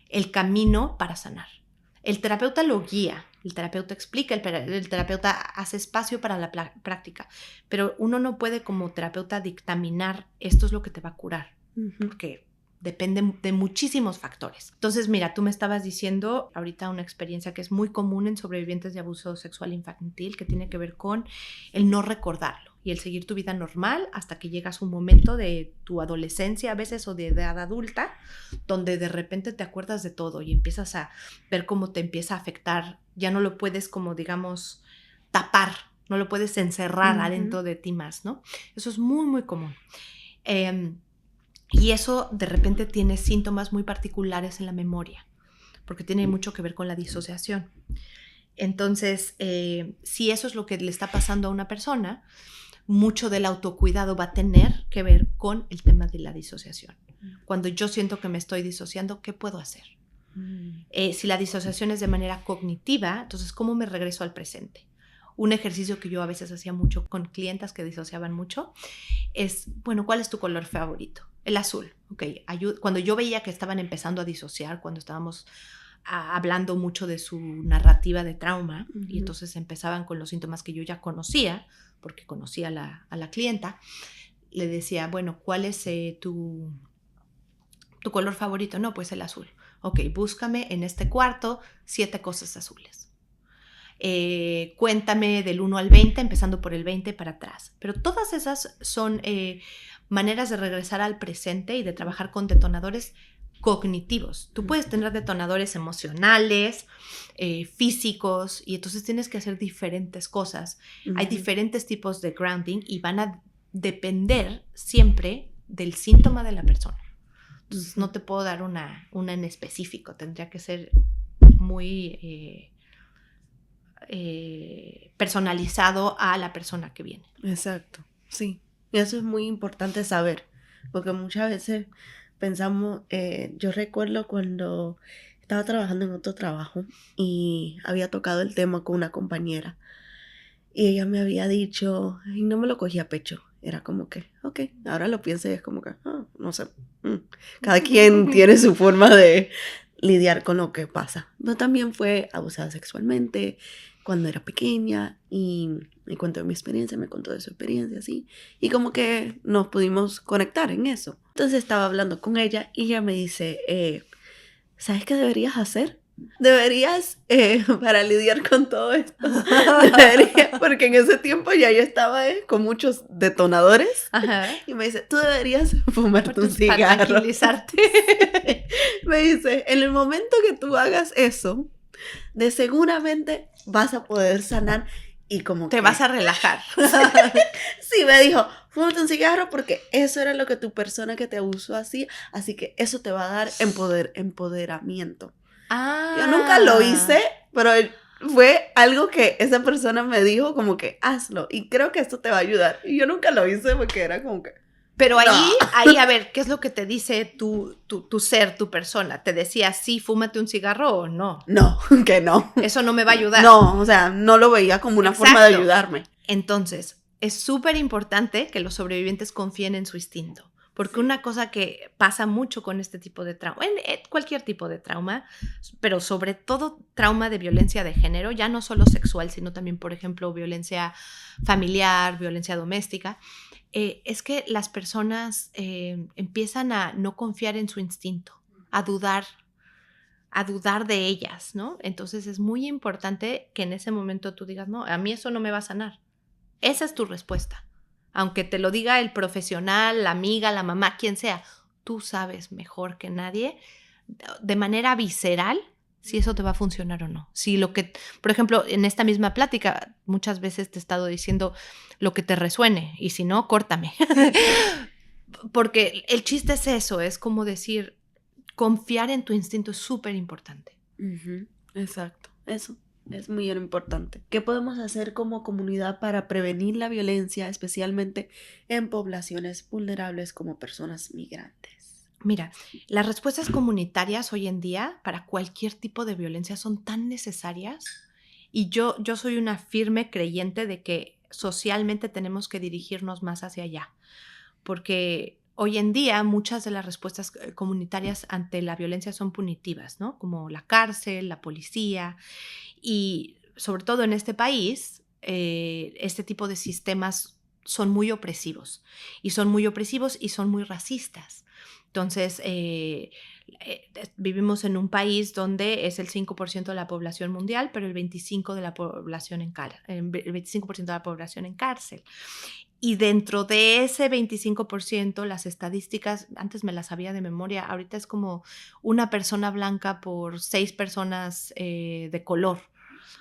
el camino para sanar. El terapeuta lo guía, el terapeuta explica, el terapeuta hace espacio para la práctica, pero uno no puede como terapeuta dictaminar esto es lo que te va a curar, porque depende de muchísimos factores. Entonces, mira, tú me estabas diciendo ahorita una experiencia que es muy común en sobrevivientes de abuso sexual infantil, que tiene que ver con el no recordarlo y el seguir tu vida normal hasta que llegas a un momento de tu adolescencia a veces o de edad adulta, donde de repente te acuerdas de todo y empiezas a ver cómo te empieza a afectar. Ya no lo puedes como, digamos, tapar, no lo puedes encerrar adentro de ti más, ¿no? Eso es muy, muy común. Y eso de repente tiene síntomas muy particulares en la memoria, porque tiene mucho que ver con la disociación. Entonces, si eso es lo que le está pasando a una persona, mucho del autocuidado va a tener que ver con el tema de la disociación. Cuando yo siento que me estoy disociando, ¿qué puedo hacer? Si la disociación es de manera cognitiva, entonces, ¿cómo me regreso al presente? Un ejercicio que yo a veces hacía mucho con clientas que disociaban mucho es, bueno, ¿cuál es tu color favorito? El azul, ok. Cuando yo veía que estaban empezando a disociar, cuando estábamos hablando mucho de su narrativa de trauma, y entonces empezaban con los síntomas que yo ya conocía, porque conocía a la clienta, le decía, bueno, ¿cuál es tu color favorito? No, pues el azul. Ok, búscame en este cuarto 7 cosas azules. Cuéntame del 1 al 20, empezando por el 20 para atrás. Pero todas esas son maneras de regresar al presente y de trabajar con detonadores cognitivos. Tú puedes tener detonadores emocionales, físicos, y entonces tienes que hacer diferentes cosas. Hay diferentes tipos de grounding y van a depender siempre del síntoma de la persona. Entonces no te puedo dar una en específico, tendría que ser muy personalizado a la persona que viene. Exacto, sí. Y eso es muy importante saber, porque muchas veces pensamos, yo recuerdo cuando estaba trabajando en otro trabajo y había tocado el tema con una compañera y ella me había dicho, y no me lo cogía a pecho, era como que, ok, ahora lo pienso y es como que, no sé, cada quien tiene su forma de lidiar con lo que pasa. Yo también fue abusada sexualmente cuando era pequeña y me contó mi experiencia, me contó de su experiencia, así. Y como que nos pudimos conectar en eso. Entonces estaba hablando con ella y ella me dice, ¿sabes qué deberías hacer? Deberías, para lidiar con todo esto, porque en ese tiempo ya yo estaba con muchos detonadores. Ajá. Y me dice, tú deberías fumarte un cigarro. Para tranquilizarte. Me dice, en el momento que tú hagas eso, de seguramente vas a poder sanar y como te vas a relajar. Sí, me dijo, fúmate un cigarro porque eso era lo que tu persona que te abusó hacía, así que eso te va a dar empoderamiento. Yo nunca lo hice, pero fue algo que esa persona me dijo como que hazlo y creo que esto te va a ayudar. Y yo nunca lo hice porque era como que... Pero ahí, a ver, ¿qué es lo que te dice tu ser, tu persona? ¿Te decía, sí, fúmate un cigarro o no? No, que no. Eso no me va a ayudar. No, o sea, no lo veía como una forma de ayudarme. Entonces, es súper importante que los sobrevivientes confíen en su instinto. Porque una cosa que pasa mucho con este tipo de trauma, en cualquier tipo de trauma, pero sobre todo trauma de violencia de género, ya no solo sexual, sino también, por ejemplo, violencia familiar, violencia doméstica, es que las personas empiezan a no confiar en su instinto, a dudar de ellas, ¿no? Entonces es muy importante que en ese momento tú digas, no, a mí eso no me va a sanar. Esa es tu respuesta. Aunque te lo diga el profesional, la amiga, la mamá, quien sea, tú sabes mejor que nadie, de manera visceral, si eso te va a funcionar o no. Si lo que, por ejemplo, en esta misma plática, muchas veces te he estado diciendo lo que te resuene y si no, córtame. Porque el chiste es eso, es como decir, confiar en tu instinto es súper importante. Exacto, eso es muy importante. ¿Qué podemos hacer como comunidad para prevenir la violencia, especialmente en poblaciones vulnerables como personas migrantes? Mira, las respuestas comunitarias hoy en día para cualquier tipo de violencia son tan necesarias y yo soy una firme creyente de que socialmente tenemos que dirigirnos más hacia allá, porque hoy en día muchas de las respuestas comunitarias ante la violencia son punitivas, ¿no? Como la cárcel, la policía y sobre todo en este país, este tipo de sistemas son muy opresivos y son muy racistas. Entonces, vivimos en un país donde es el 5% de la población mundial, pero el 25% de la población el 25% de la población en cárcel. Y dentro de ese 25%, las estadísticas, antes me las sabía de memoria, ahorita es como una persona blanca por 6 personas de color.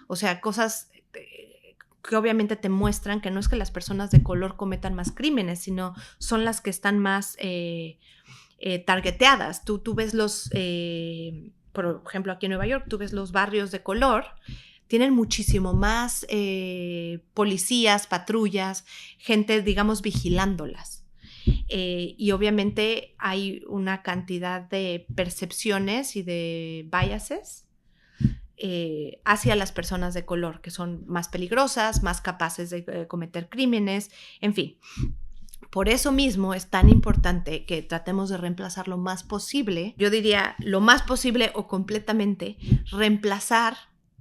O sea, cosas que obviamente te muestran que no es que las personas de color cometan más crímenes, sino son las que están más targeteadas. Tú ves por ejemplo, aquí en Nueva York, tú ves los barrios de color, tienen muchísimo más policías, patrullas, gente, digamos, vigilándolas. Y obviamente hay una cantidad de percepciones y de biases hacia las personas de color, que son más peligrosas, más capaces de cometer crímenes, en fin. Por eso mismo es tan importante que tratemos de reemplazar lo más posible, yo diría lo más posible o completamente, reemplazar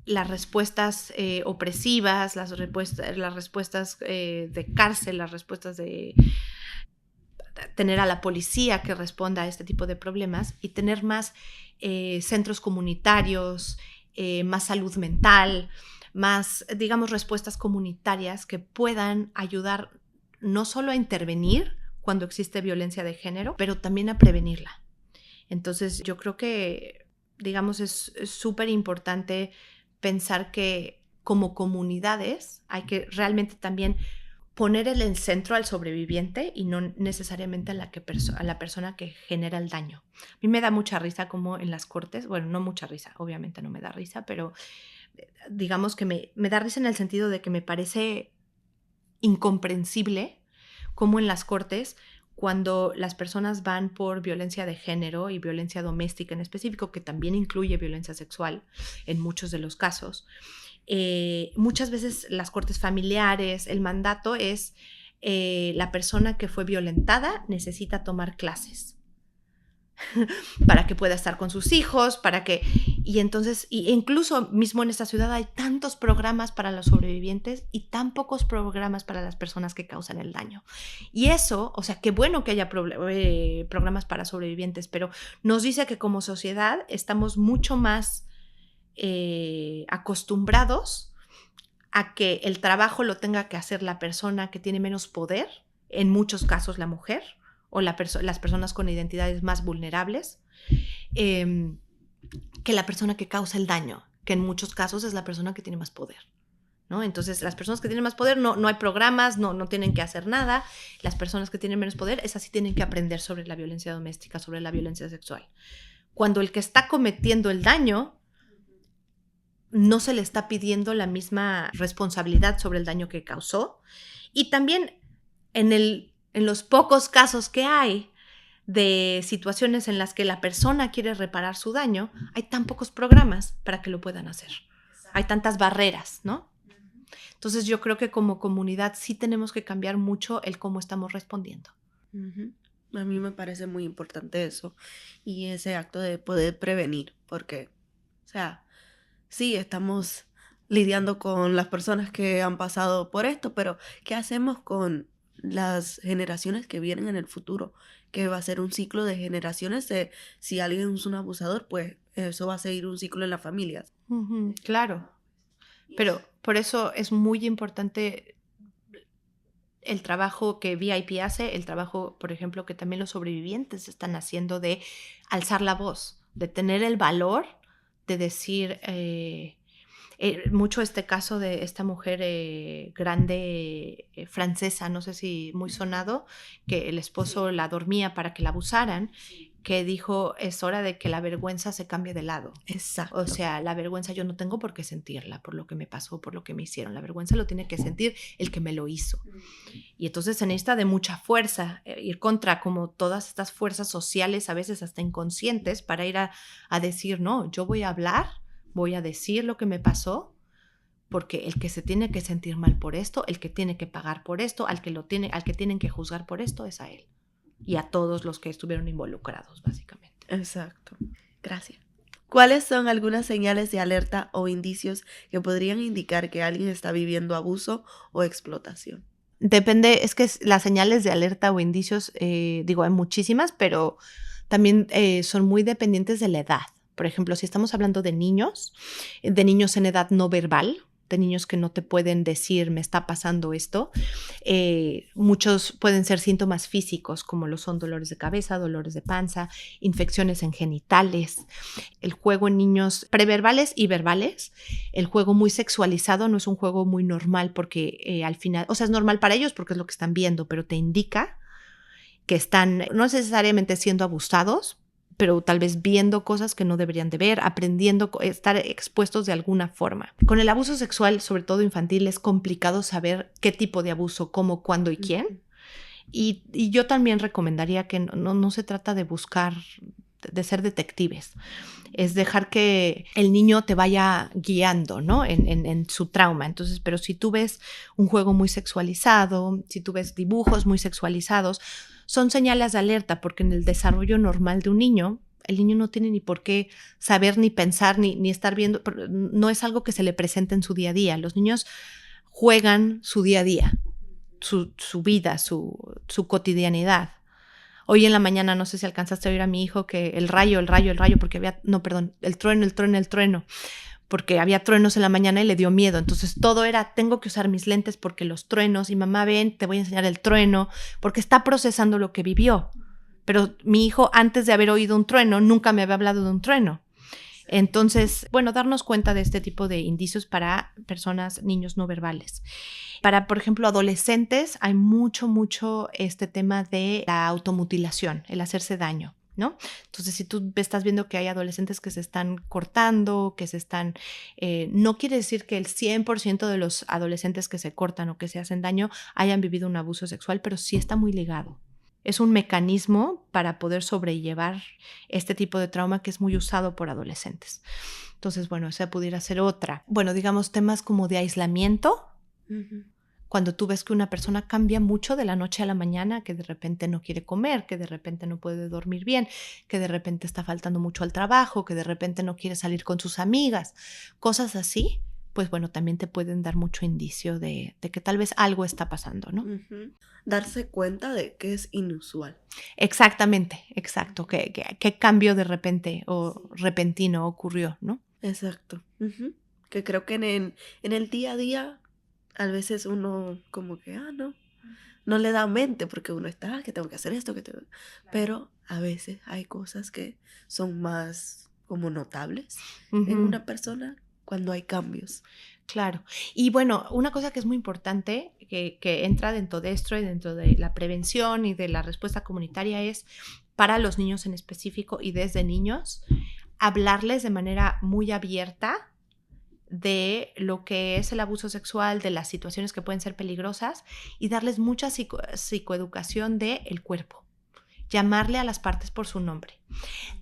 las respuestas opresivas, las respuestas de cárcel, las respuestas de tener a la policía que responda a este tipo de problemas y tener más centros comunitarios, más salud mental, más, digamos, respuestas comunitarias que puedan ayudar no solo a intervenir cuando existe violencia de género, pero también a prevenirla. Entonces, yo creo que, digamos, es súper importante pensar que como comunidades hay que realmente también poner en el centro al sobreviviente y no necesariamente a la persona que genera el daño. A mí me da mucha risa como en las cortes, bueno, no mucha risa, obviamente no me da risa, pero digamos que me da risa en el sentido de que me parece incomprensible cómo en las cortes, cuando las personas van por violencia de género y violencia doméstica en específico, que también incluye violencia sexual en muchos de los casos, muchas veces las cortes familiares, el mandato es la persona que fue violentada necesita tomar clases para que pueda estar con sus hijos, y entonces, incluso mismo en esta ciudad hay tantos programas para los sobrevivientes y tan pocos programas para las personas que causan el daño. Y eso, o sea, qué bueno que haya programas para sobrevivientes, pero nos dice que como sociedad estamos mucho más acostumbrados a que el trabajo lo tenga que hacer la persona que tiene menos poder, en muchos casos la mujer, o las personas con identidades más vulnerables, que la persona que causa el daño, que en muchos casos es la persona que tiene más poder, ¿no? Entonces, las personas que tienen más poder no hay programas, no tienen que hacer nada. Las personas que tienen menos poder, esas sí tienen que aprender sobre la violencia doméstica, sobre la violencia sexual. Cuando el que está cometiendo el daño no se le está pidiendo la misma responsabilidad sobre el daño que causó. Y también en los pocos casos que hay de situaciones en las que la persona quiere reparar su daño, hay tan pocos programas para que lo puedan hacer. Hay tantas barreras, ¿no? Entonces yo creo que como comunidad sí tenemos que cambiar mucho el cómo estamos respondiendo. A mí me parece muy importante eso y ese acto de poder prevenir, porque, o sea, sí, estamos lidiando con las personas que han pasado por esto, pero ¿qué hacemos con las generaciones que vienen en el futuro? Que va a ser un ciclo de generaciones de si alguien es un abusador, pues eso va a seguir un ciclo en las familias. Claro, pero por eso es muy importante el trabajo que VIP hace, el trabajo, por ejemplo, que también los sobrevivientes están haciendo de alzar la voz, de tener el valor de decir, mucho este caso de esta mujer grande francesa, no sé si muy sonado, que el esposo la dormía para que la abusaran, que dijo, es hora de que la vergüenza se cambie de lado. Exacto. O sea, la vergüenza yo no tengo por qué sentirla, por lo que me pasó, por lo que me hicieron. La vergüenza lo tiene que sentir el que me lo hizo. Y entonces se necesita de mucha fuerza, ir contra como todas estas fuerzas sociales, a veces hasta inconscientes, para ir a decir, no, yo voy a hablar, voy a decir lo que me pasó, porque el que se tiene que sentir mal por esto, el que tiene que pagar por esto, al que tienen que juzgar por esto es a él. Y a todos los que estuvieron involucrados, básicamente. Exacto. Gracias. ¿Cuáles son algunas señales de alerta o indicios que podrían indicar que alguien está viviendo abuso o explotación? Depende, es que las señales de alerta o indicios, hay muchísimas, pero también son muy dependientes de la edad. Por ejemplo, si estamos hablando de niños en edad no verbal, de niños que no te pueden decir me está pasando esto, muchos pueden ser síntomas físicos como lo son dolores de cabeza, dolores de panza, infecciones en genitales, el juego en niños preverbales y verbales, el juego muy sexualizado no es un juego muy normal porque al final, o sea, es normal para ellos porque es lo que están viendo, pero te indica que están no necesariamente siendo abusados, pero tal vez viendo cosas que no deberían de ver, aprendiendo, estar expuestos de alguna forma. Con el abuso sexual, sobre todo infantil, es complicado saber qué tipo de abuso, cómo, cuándo y quién. Y yo también recomendaría que no se trata de buscar, de ser detectives. Es dejar que el niño te vaya guiando, ¿no? en su trauma. Entonces, pero si tú ves un juego muy sexualizado, si tú ves dibujos muy sexualizados, son señales de alerta, porque en el desarrollo normal de un niño, el niño no tiene ni por qué saber, ni pensar, ni estar viendo, no es algo que se le presente en su día a día. Los niños juegan su día a día, su vida, su cotidianidad. Hoy en la mañana, no sé si alcanzaste a oír a mi hijo que el rayo, porque el trueno, porque había truenos en la mañana y le dio miedo. Entonces todo era, tengo que usar mis lentes porque los truenos, y mamá, ven, te voy a enseñar el trueno, porque está procesando lo que vivió. Pero mi hijo, antes de haber oído un trueno, nunca me había hablado de un trueno. Entonces, bueno, darnos cuenta de este tipo de indicios para personas, niños no verbales. Para, por ejemplo, adolescentes, hay mucho este tema de la automutilación, el hacerse daño, ¿no? Entonces, si tú estás viendo que hay adolescentes que se están cortando, que se están... no quiere decir que el 100% de los adolescentes que se cortan o que se hacen daño hayan vivido un abuso sexual, pero sí está muy ligado. Es un mecanismo para poder sobrellevar este tipo de trauma que es muy usado por adolescentes. Entonces, bueno, esa pudiera ser otra. Bueno, digamos temas como de aislamiento. Uh-huh. Cuando tú ves que una persona cambia mucho de la noche a la mañana, que de repente no quiere comer, que de repente no puede dormir bien, que de repente está faltando mucho al trabajo, que de repente no quiere salir con sus amigas, cosas así, pues bueno, también te pueden dar mucho indicio de que tal vez algo está pasando, ¿no? Uh-huh. Darse cuenta de que es inusual. Exactamente, exacto, que cambio de repente o repentino ocurrió, ¿no? Exacto. Uh-huh. Que creo que en el día a día a veces uno como que, no le da mente porque uno está, que tengo que hacer esto, pero a veces hay cosas que son más como notables en una persona cuando hay cambios. Claro. Y bueno, una cosa que es muy importante, que entra dentro de esto y dentro de la prevención y de la respuesta comunitaria es, para los niños en específico y desde niños, hablarles de manera muy abierta de lo que es el abuso sexual, de las situaciones que pueden ser peligrosas y darles mucha psicoeducación del cuerpo. Llamarle a las partes por su nombre.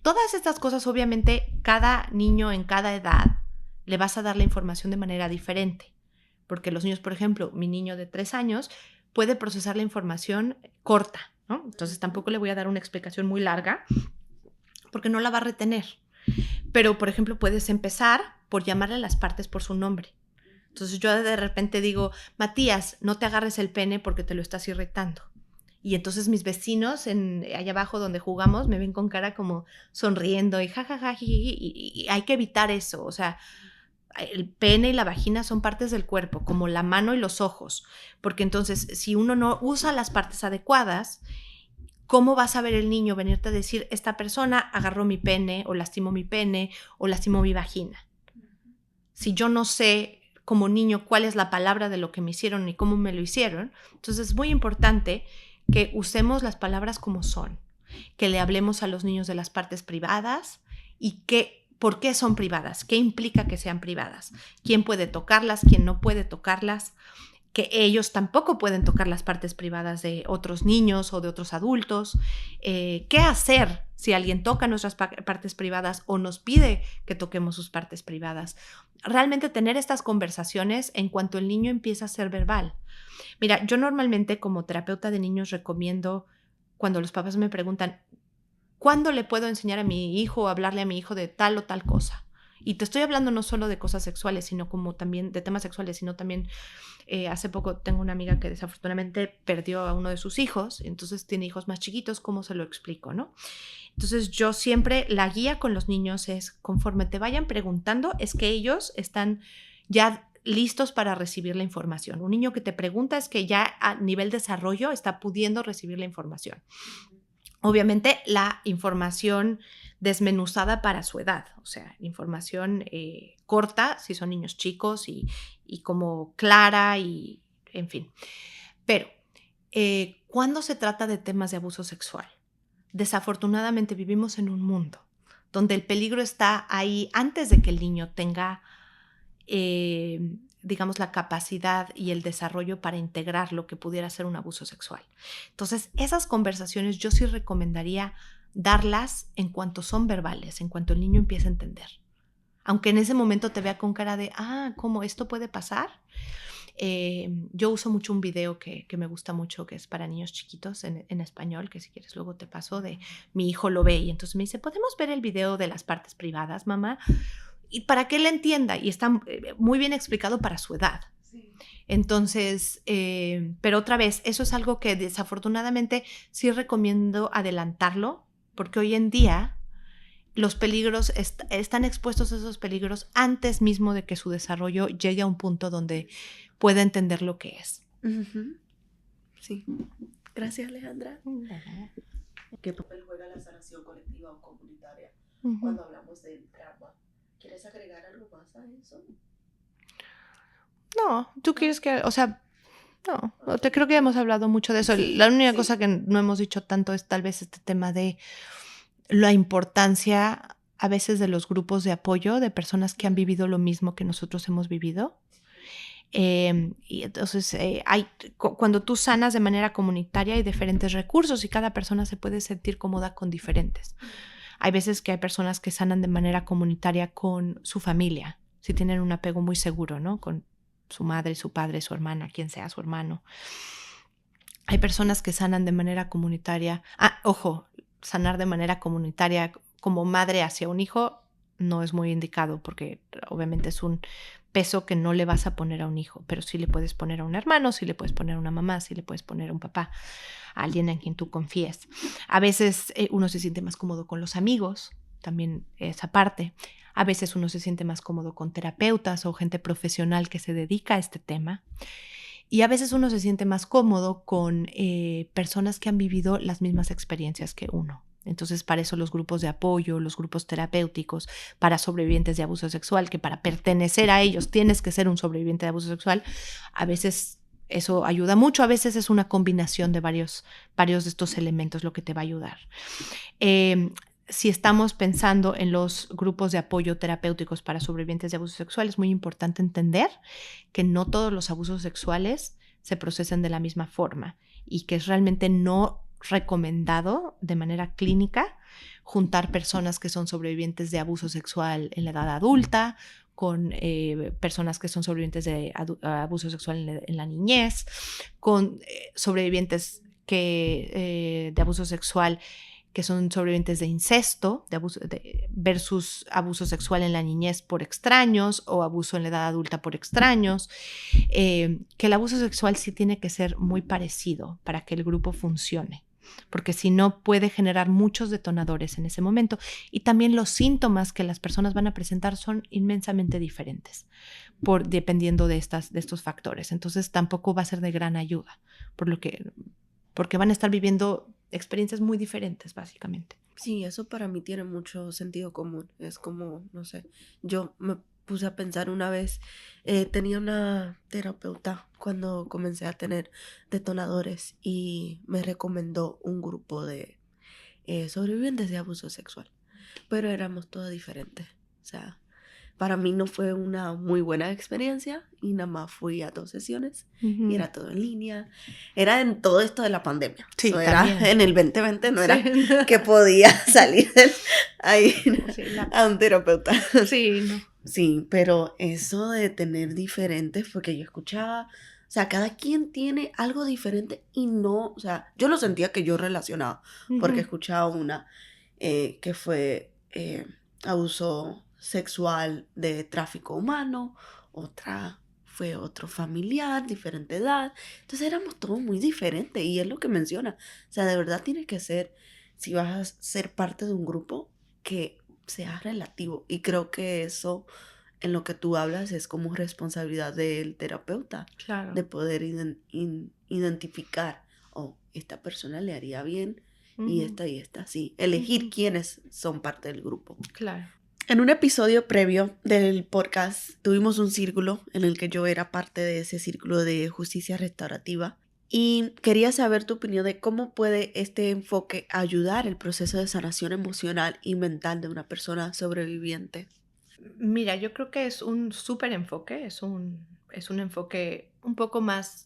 Todas estas cosas, obviamente, cada niño en cada edad le vas a dar la información de manera diferente. Porque los niños, por ejemplo, mi niño de 3 años puede procesar la información corta, ¿no? Entonces tampoco le voy a dar una explicación muy larga porque no la va a retener. Pero, por ejemplo, puedes empezar por llamarle a las partes por su nombre. Entonces yo de repente digo, Matías, no te agarres el pene porque te lo estás irritando. Y entonces mis vecinos allá abajo donde jugamos me ven con cara como sonriendo y jajaja, y hay que evitar eso. O sea, el pene y la vagina son partes del cuerpo, como la mano y los ojos. Porque entonces si uno no usa las partes adecuadas, ¿cómo va a saber el niño venirte a decir, esta persona agarró mi pene o lastimó mi vagina? Si yo no sé como niño cuál es la palabra de lo que me hicieron ni cómo me lo hicieron, entonces es muy importante que usemos las palabras como son, que le hablemos a los niños de las partes privadas y por qué son privadas, qué implica que sean privadas, quién puede tocarlas, quién no puede tocarlas, que ellos tampoco pueden tocar las partes privadas de otros niños o de otros adultos, qué hacer si alguien toca nuestras partes privadas o nos pide que toquemos sus partes privadas. Realmente tener estas conversaciones en cuanto el niño empieza a ser verbal. Mira, yo normalmente como terapeuta de niños recomiendo, cuando los papás me preguntan, ¿cuándo le puedo enseñar a mi hijo o hablarle a mi hijo de tal o tal cosa? Y te estoy hablando no solo de cosas sexuales, sino como también de temas sexuales, sino también hace poco tengo una amiga que desafortunadamente perdió a uno de sus hijos, entonces tiene hijos más chiquitos, ¿cómo se lo explico, no? Entonces yo siempre, la guía con los niños es, conforme te vayan preguntando, es que ellos están ya listos para recibir la información. Un niño que te pregunta es que ya a nivel desarrollo está pudiendo recibir la información. Obviamente la información desmenuzada para su edad, o sea, información corta si son niños chicos y como clara y en fin. Pero cuando se trata de temas de abuso sexual, desafortunadamente vivimos en un mundo donde el peligro está ahí antes de que el niño tenga digamos, la capacidad y el desarrollo para integrar lo que pudiera ser un abuso sexual. Entonces, esas conversaciones yo sí recomendaría darlas en cuanto son verbales, en cuanto el niño empiece a entender. Aunque en ese momento te vea con cara de, ¿cómo esto puede pasar? Yo uso mucho un video que me gusta mucho, que es para niños chiquitos en español, que si quieres luego te paso, de mi hijo lo ve y entonces me dice, ¿podemos ver el video de las partes privadas, mamá? Y para que él entienda, y está muy bien explicado para su edad. Sí. Entonces, pero otra vez, eso es algo que desafortunadamente sí recomiendo adelantarlo, porque hoy en día los peligros están expuestos a esos peligros antes mismo de que su desarrollo llegue a un punto donde pueda entender lo que es. Uh-huh. Sí. Gracias, Alejandra. ¿Qué papel juega la sanación colectiva o comunitaria cuando hablamos del trauma? ¿Quieres agregar algo más a eso? No, tú quieres que, o sea, no, te creo que hemos hablado mucho de eso. La única cosa que no hemos dicho tanto es tal vez este tema de la importancia a veces de los grupos de apoyo de personas que han vivido lo mismo que nosotros hemos vivido. Y entonces cuando tú sanas de manera comunitaria hay diferentes recursos y cada persona se puede sentir cómoda con diferentes. Hay veces que hay personas que sanan de manera comunitaria con su familia, si tienen un apego muy seguro, ¿no? Con su madre, su padre, su hermana, quien sea su hermano. Hay personas que sanan de manera comunitaria. Sanar de manera comunitaria como madre hacia un hijo no es muy indicado porque obviamente es un peso que no le vas a poner a un hijo, pero sí le puedes poner a un hermano, sí le puedes poner a una mamá, sí le puedes poner a un papá, a alguien en quien tú confíes. A veces uno se siente más cómodo con los amigos, también esa parte. A veces uno se siente más cómodo con terapeutas o gente profesional que se dedica a este tema. Y a veces uno se siente más cómodo con personas que han vivido las mismas experiencias que uno. Entonces, para eso los grupos de apoyo, los grupos terapéuticos para sobrevivientes de abuso sexual, que para pertenecer a ellos tienes que ser un sobreviviente de abuso sexual, a veces eso ayuda mucho, a veces es una combinación de varios de estos elementos lo que te va a ayudar. Si estamos pensando en los grupos de apoyo terapéuticos para sobrevivientes de abuso sexual, es muy importante entender que no todos los abusos sexuales se procesan de la misma forma y que es realmente no recomendado de manera clínica juntar personas que son sobrevivientes de abuso sexual en la edad adulta con personas que son sobrevivientes de abuso sexual en la niñez, con sobrevivientes de abuso sexual que son sobrevivientes de incesto, versus abuso sexual en la niñez por extraños o abuso en la edad adulta por extraños, que el abuso sexual sí tiene que ser muy parecido para que el grupo funcione, porque si no puede generar muchos detonadores en ese momento y también los síntomas que las personas van a presentar son inmensamente diferentes dependiendo de estos factores. Entonces tampoco va a ser de gran ayuda, porque van a estar viviendo experiencias muy diferentes, básicamente. Sí, eso para mí tiene mucho sentido común. Es como, no sé, yo me puse a pensar una vez, tenía una terapeuta cuando comencé a tener detonadores y me recomendó un grupo de sobrevivientes de abuso sexual, pero éramos todos diferentes. O sea, para mí no fue una muy buena experiencia y nada más fui a 2 sesiones y era todo en línea. Era en todo esto de la pandemia. Sí, Eso era también. en el 2020, no era Sí. que podía salir ahí Sí, a un terapeuta. sí, no. Sí, pero eso de tener diferentes, porque yo escuchaba, o sea, cada quien tiene algo diferente y no, o sea, yo lo sentía que yo relacionaba, porque escuchaba una que fue abuso sexual de tráfico humano, otra fue otro familiar, diferente edad, entonces éramos todos muy diferentes y es lo que menciona, o sea, de verdad tiene que ser, si vas a ser parte de un grupo, que sea relativo y creo que eso en lo que tú hablas es como responsabilidad del terapeuta Claro. de poder identificar, esta persona le haría bien y esta, sí. Elegir quiénes son parte del grupo. Claro. En un episodio previo del podcast tuvimos un círculo en el que yo era parte de ese círculo de justicia restaurativa y quería saber tu opinión de cómo puede este enfoque ayudar el proceso de sanación emocional y mental de una persona sobreviviente. Mira, yo creo que es un súper enfoque, es un enfoque un poco más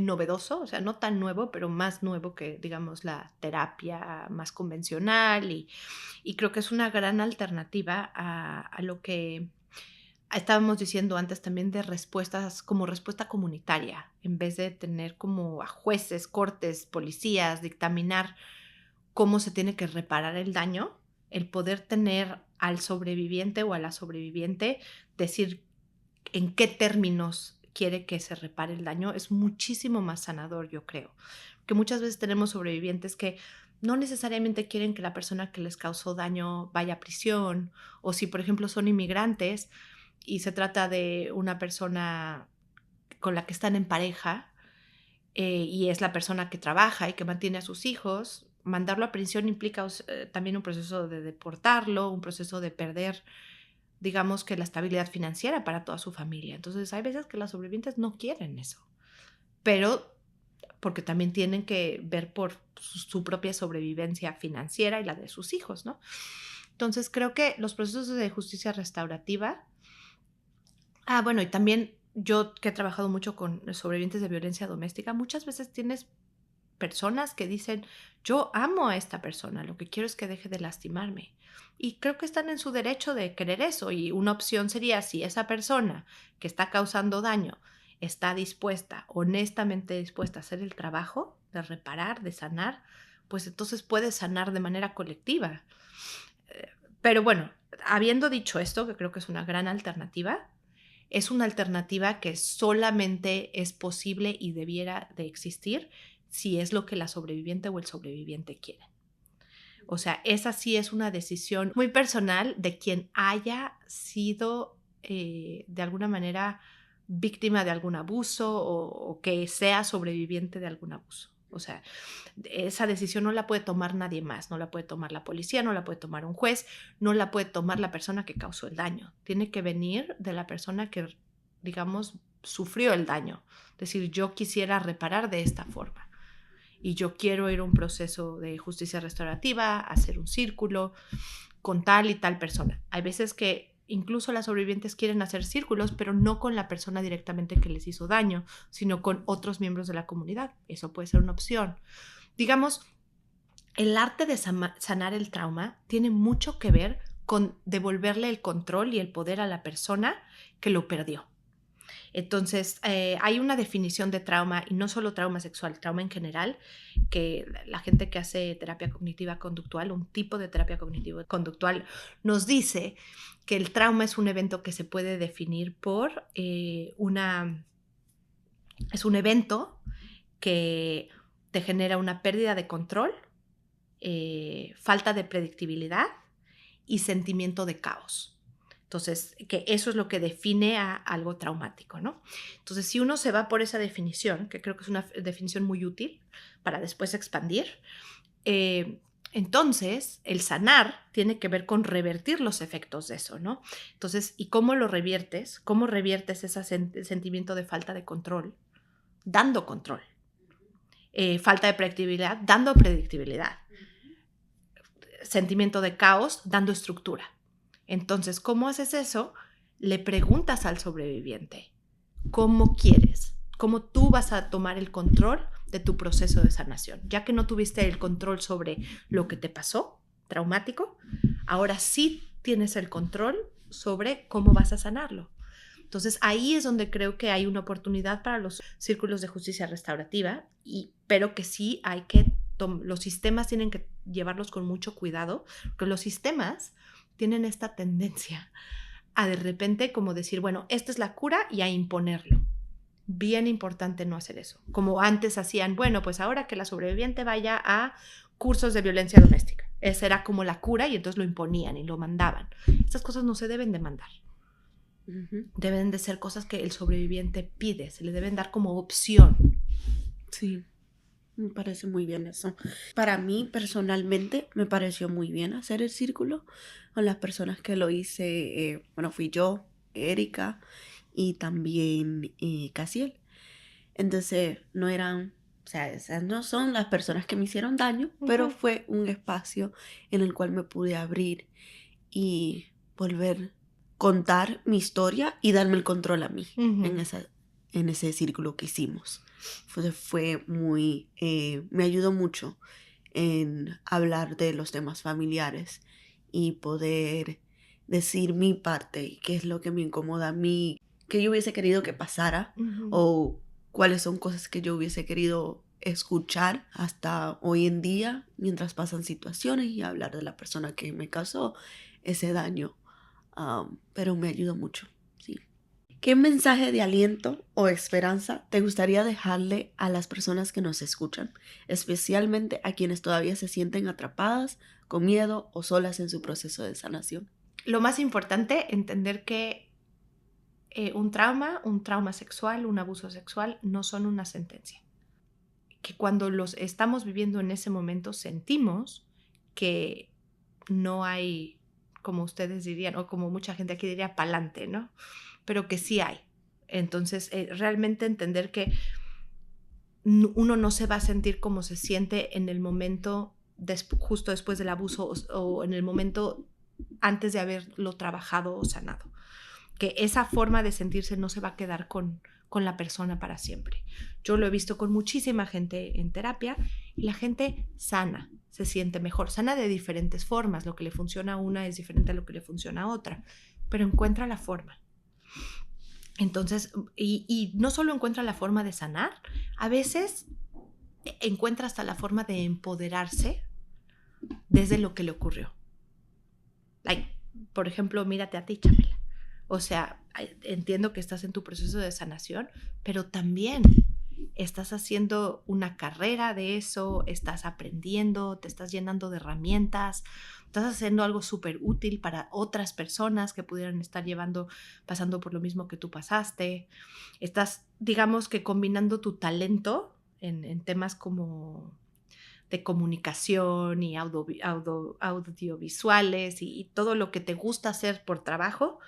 novedoso, o sea, no tan nuevo, pero más nuevo que, digamos, la terapia más convencional y creo que es una gran alternativa a lo que estábamos diciendo antes también de respuestas como respuesta comunitaria, en vez de tener como a jueces, cortes, policías, dictaminar cómo se tiene que reparar el daño, el poder tener al sobreviviente o a la sobreviviente decir en qué términos quiere que se repare el daño es muchísimo más sanador, yo creo. Que muchas veces tenemos sobrevivientes que no necesariamente quieren que la persona que les causó daño vaya a prisión, o si por ejemplo son inmigrantes y se trata de una persona con la que están en pareja y es la persona que trabaja y que mantiene a sus hijos, mandarlo a prisión implica también un proceso de deportarlo, un proceso de perder, digamos que la estabilidad financiera para toda su familia. Entonces hay veces que las sobrevivientes no quieren eso, pero porque también tienen que ver por su propia sobrevivencia financiera y la de sus hijos, ¿no? Entonces creo que los procesos de justicia restaurativa, bueno, y también yo que he trabajado mucho con sobrevivientes de violencia doméstica, muchas veces tienes personas que dicen, yo amo a esta persona, lo que quiero es que deje de lastimarme. Y creo que están en su derecho de querer eso. Y una opción sería, si esa persona que está causando daño está dispuesta, honestamente dispuesta a hacer el trabajo de reparar, de sanar, pues entonces puede sanar de manera colectiva. Pero bueno, habiendo dicho esto, que creo que es una gran alternativa, es una alternativa que solamente es posible y debiera de existir si es lo que la sobreviviente o el sobreviviente quieren. O sea, esa sí es una decisión muy personal de quien haya sido de alguna manera víctima de algún abuso o que sea sobreviviente de algún abuso. O sea, esa decisión no la puede tomar nadie más, no la puede tomar la policía, no la puede tomar un juez, no la puede tomar la persona que causó el daño. Tiene que venir de la persona que, digamos, sufrió el daño. Es decir, yo quisiera reparar de esta forma y yo quiero ir a un proceso de justicia restaurativa, hacer un círculo con tal y tal persona. Hay veces que incluso las sobrevivientes quieren hacer círculos, pero no con la persona directamente que les hizo daño, sino con otros miembros de la comunidad. Eso puede ser una opción. Digamos, el arte de sanar el trauma tiene mucho que ver con devolverle el control y el poder a la persona que lo perdió. Entonces, hay una definición de trauma, y no solo trauma sexual, trauma en general, que la gente que hace terapia cognitiva conductual, un tipo de terapia cognitiva conductual, nos dice que el trauma es un evento que se puede definir por es un evento que te genera una pérdida de control, falta de predictibilidad y sentimiento de caos. Entonces, que eso es lo que define a algo traumático, ¿no? Entonces, si uno se va por esa definición, que creo que es una definición muy útil para después expandir, Entonces, el sanar tiene que ver con revertir los efectos de eso, ¿no? Entonces, ¿y cómo lo reviertes? ¿Cómo reviertes ese sentimiento de falta de control? Dando control. Falta de predictibilidad, dando predictibilidad. Sentimiento de caos, dando estructura. Entonces, ¿cómo haces eso? Le preguntas al sobreviviente, ¿cómo quieres? ¿Cómo tú vas a tomar el control de tu proceso de sanación? Ya que no tuviste el control sobre lo que te pasó, traumático, ahora sí tienes el control sobre cómo vas a sanarlo. Entonces ahí es donde creo que hay una oportunidad para los círculos de justicia restaurativa, pero que sí hay que, los sistemas tienen que llevarlos con mucho cuidado, porque los sistemas tienen esta tendencia a de repente como decir, bueno, esta es la cura y a imponerlo. Bien importante no hacer eso. Como antes hacían, bueno, pues ahora que la sobreviviente vaya a cursos de violencia doméstica. Esa era como la cura y entonces lo imponían y lo mandaban. Estas cosas no se deben de mandar. Deben de ser cosas que el sobreviviente pide, se le deben dar como opción. Sí, me parece muy bien eso. Para mí, personalmente, me pareció muy bien hacer el círculo con las personas que lo hice. Fui yo, Erika y también Casiel. Entonces, no eran, o sea, esas no son las personas que me hicieron daño, pero fue un espacio en el cual me pude abrir y volver contar mi historia y darme el control a mí en ese círculo que hicimos. Fue muy, me ayudó mucho en hablar de los temas familiares y poder decir mi parte y qué es lo que me incomoda a mí, que yo hubiese querido que pasara o cuáles son cosas que yo hubiese querido escuchar hasta hoy en día mientras pasan situaciones y hablar de la persona que me causó ese daño. Pero me ayudó mucho, sí. ¿Qué mensaje de aliento o esperanza te gustaría dejarle a las personas que nos escuchan, especialmente a quienes todavía se sienten atrapadas, con miedo o solas en su proceso de sanación? Lo más importante, entender que un trauma sexual, un abuso sexual, no son una sentencia. Que cuando los estamos viviendo en ese momento sentimos que no hay, como ustedes dirían, o como mucha gente aquí diría, pa'lante, ¿no? Pero que sí hay. Entonces, realmente entender que uno no se va a sentir como se siente en el momento justo después del abuso o en el momento antes de haberlo trabajado o sanado. Que esa forma de sentirse no se va a quedar con la persona para siempre. Yo lo he visto con muchísima gente en terapia y la gente sana, se siente mejor, sana de diferentes formas. Lo que le funciona a una es diferente a lo que le funciona a otra, pero encuentra la forma. Entonces, y no solo encuentra la forma de sanar, a veces encuentra hasta la forma de empoderarse desde lo que le ocurrió. Por ejemplo, mírate a ti, Chamela. O sea, entiendo que estás en tu proceso de sanación, pero también estás haciendo una carrera de eso, estás aprendiendo, te estás llenando de herramientas, estás haciendo algo súper útil para otras personas que pudieran estar pasando por lo mismo que tú pasaste. Estás, digamos que combinando tu talento en temas como de comunicación y audiovisuales y todo lo que te gusta hacer por trabajo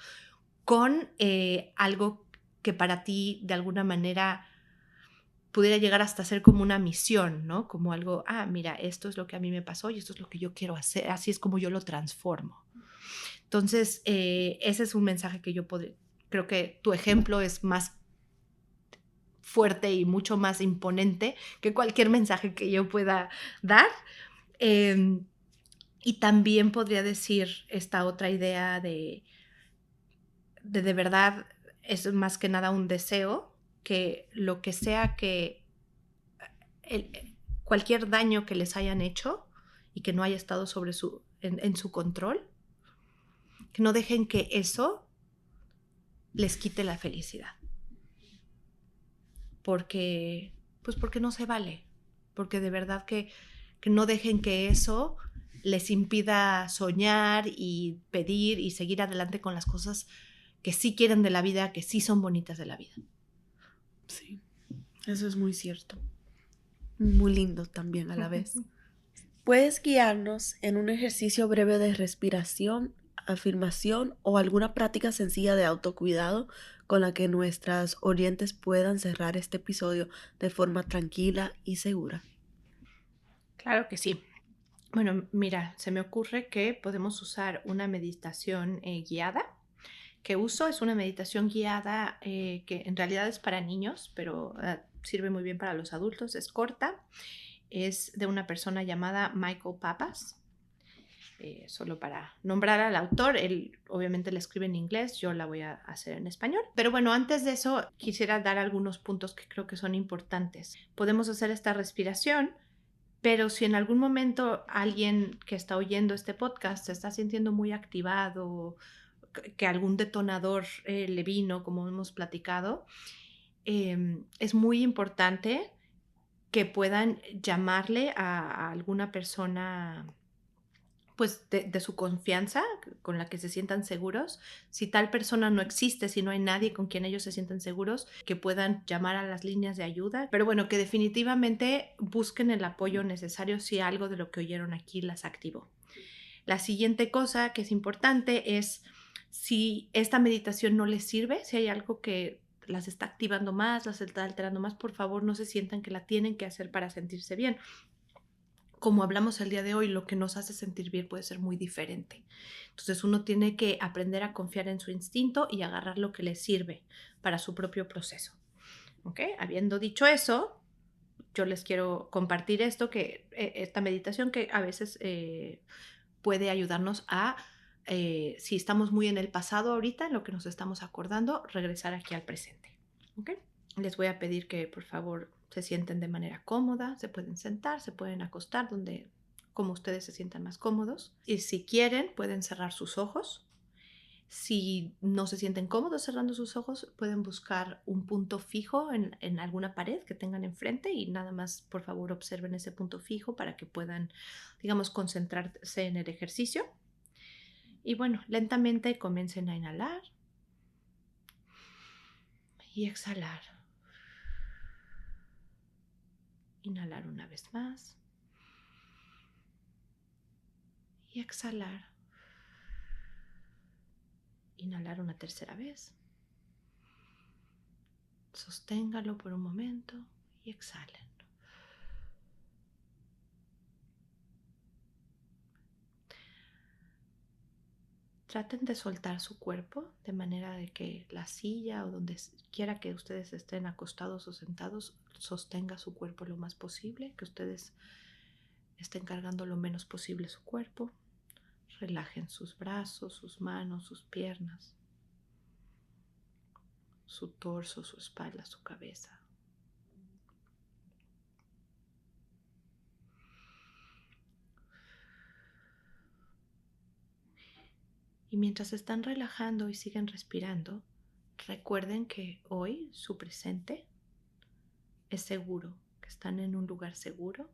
con algo que para ti de alguna manera pudiera llegar hasta ser como una misión, ¿no? Como algo, mira, esto es lo que a mí me pasó y esto es lo que yo quiero hacer, así es como yo lo transformo. Entonces, ese es un mensaje que yo creo que tu ejemplo es más fuerte y mucho más imponente que cualquier mensaje que yo pueda dar. Y también podría decir esta otra idea de verdad es más que nada un deseo que lo que sea que cualquier daño que les hayan hecho y que no haya estado en su control, que no dejen que eso les quite la felicidad. Porque no se vale. Porque de verdad que no dejen que eso les impida soñar y pedir y seguir adelante con las cosas que sí quieren de la vida, que sí son bonitas de la vida. Sí, eso es muy cierto. Muy lindo también a la vez. ¿Puedes guiarnos en un ejercicio breve de respiración, afirmación o alguna práctica sencilla de autocuidado con la que nuestras oyentes puedan cerrar este episodio de forma tranquila y segura? Claro que sí. Bueno, mira, se me ocurre que podemos usar una meditación guiada. Que uso es una meditación guiada que en realidad es para niños, pero sirve muy bien para los adultos. Es corta, es de una persona llamada Michael Pappas. Solo para nombrar al autor, él obviamente la escribe en inglés, yo la voy a hacer en español. Pero bueno, antes de eso quisiera dar algunos puntos que creo que son importantes. Podemos hacer esta respiración, pero si en algún momento alguien que está oyendo este podcast se está sintiendo muy activado, que algún detonador le vino, como hemos platicado, es muy importante que puedan llamarle a alguna persona pues de su confianza, con la que se sientan seguros. Si tal persona no existe, si no hay nadie con quien ellos se sientan seguros, que puedan llamar a las líneas de ayuda. Pero bueno, que definitivamente busquen el apoyo necesario si algo de lo que oyeron aquí las activó. La siguiente cosa que es importante es si esta meditación no les sirve, si hay algo que las está activando más, las está alterando más, por favor no se sientan que la tienen que hacer para sentirse bien. Como hablamos el día de hoy, lo que nos hace sentir bien puede ser muy diferente. Entonces uno tiene que aprender a confiar en su instinto y agarrar lo que le sirve para su propio proceso. ¿Ok? Habiendo dicho eso, yo les quiero compartir esta meditación que a veces puede ayudarnos a, si estamos muy en el pasado ahorita, en lo que nos estamos acordando, regresar aquí al presente. ¿Ok? Les voy a pedir que por favor se sienten de manera cómoda, se pueden sentar, se pueden acostar como ustedes se sientan más cómodos. Y si quieren, pueden cerrar sus ojos. Si no se sienten cómodos cerrando sus ojos, pueden buscar un punto fijo en alguna pared que tengan enfrente y nada más, por favor, observen ese punto fijo para que puedan, digamos, concentrarse en el ejercicio. Y bueno, lentamente comiencen a inhalar y exhalar. Inhalar una vez más y exhalar. Inhalar una tercera vez. Sosténgalo por un momento y exhalen. Traten de soltar su cuerpo de manera de que la silla o donde quiera que ustedes estén acostados o sentados sostenga su cuerpo lo más posible, que ustedes estén cargando lo menos posible su cuerpo. Relajen sus brazos, sus manos, sus piernas, su torso, su espalda, su cabeza. Y mientras están relajando y siguen respirando, recuerden que hoy su presente es seguro, que están en un lugar seguro,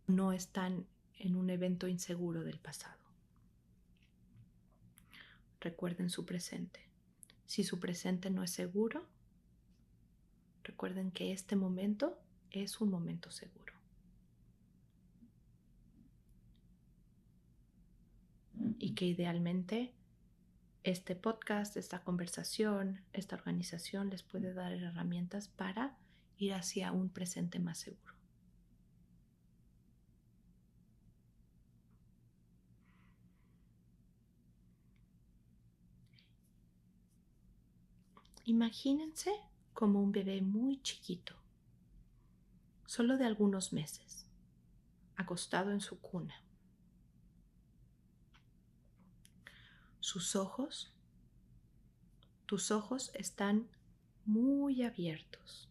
no están en un evento inseguro del pasado. Recuerden su presente. Si su presente no es seguro, recuerden que este momento es un momento seguro. Y que idealmente este podcast, esta conversación, esta organización les puede dar herramientas para ir hacia un presente más seguro. Imagínense como un bebé muy chiquito, solo de algunos meses, acostado en su cuna. Tus ojos están muy abiertos.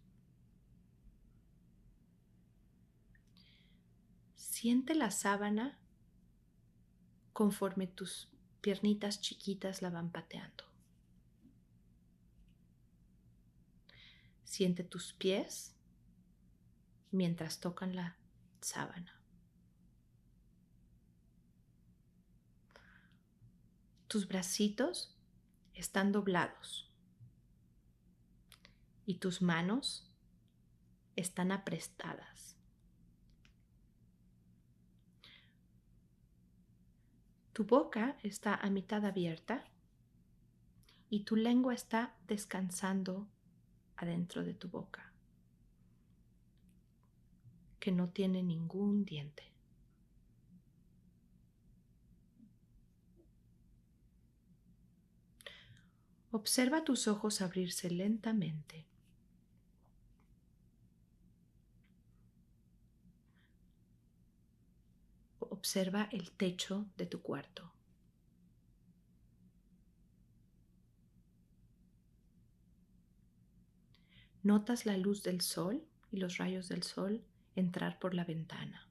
Siente la sábana conforme tus piernitas chiquitas la van pateando. Siente tus pies mientras tocan la sábana. Tus bracitos están doblados y tus manos están apretadas. Tu boca está a mitad abierta y tu lengua está descansando adentro de tu boca, que no tiene ningún diente. Observa tus ojos abrirse lentamente. Observa el techo de tu cuarto. Notas la luz del sol y los rayos del sol entrar por la ventana.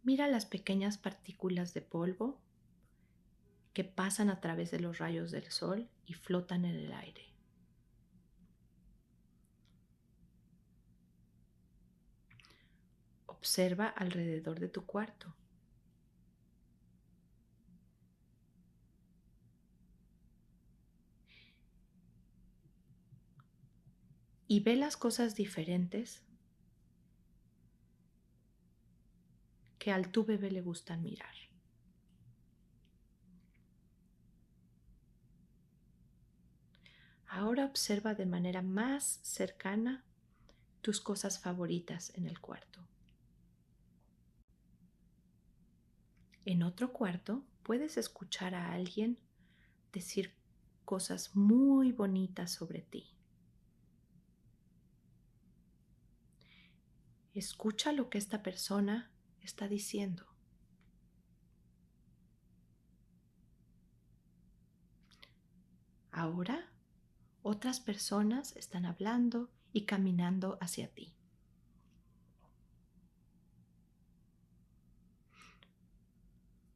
Mira las pequeñas partículas de polvo que pasan a través de los rayos del sol y flotan en el aire. Observa alrededor de tu cuarto. Y ve las cosas diferentes que al tu bebé le gustan mirar. Ahora observa de manera más cercana tus cosas favoritas en el cuarto. En otro cuarto puedes escuchar a alguien decir cosas muy bonitas sobre ti. Escucha lo que esta persona está diciendo. Ahora, otras personas están hablando y caminando hacia ti.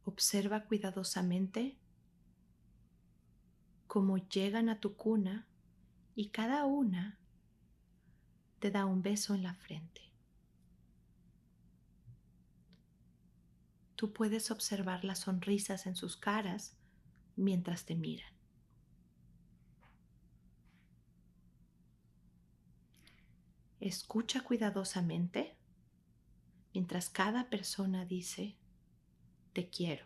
Observa cuidadosamente cómo llegan a tu cuna y cada una te da un beso en la frente. Tú puedes observar las sonrisas en sus caras mientras te miran. Escucha cuidadosamente mientras cada persona dice, te quiero.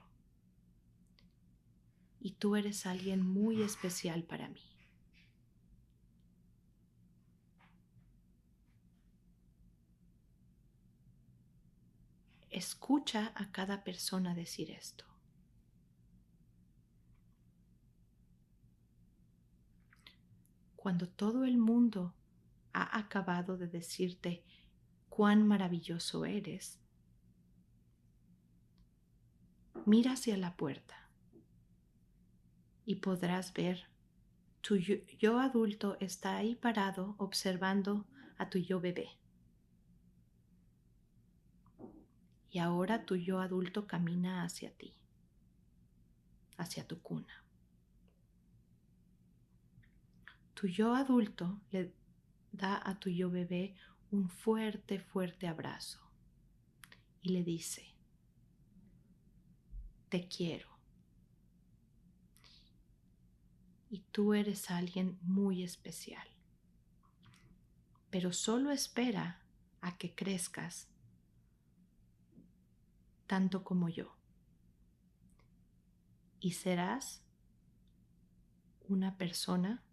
Y tú eres alguien muy especial para mí. Escucha a cada persona decir esto. Cuando todo el mundo ha acabado de decirte cuán maravilloso eres, mira hacia la puerta y podrás ver tu yo adulto está ahí parado observando a tu yo bebé. Y ahora tu yo adulto camina hacia ti, hacia tu cuna. Tu yo adulto le da a tu yo bebé un fuerte, fuerte abrazo y le dice, te quiero. Y tú eres alguien muy especial. Pero solo espera a que crezcas tanto como yo. Y serás una persona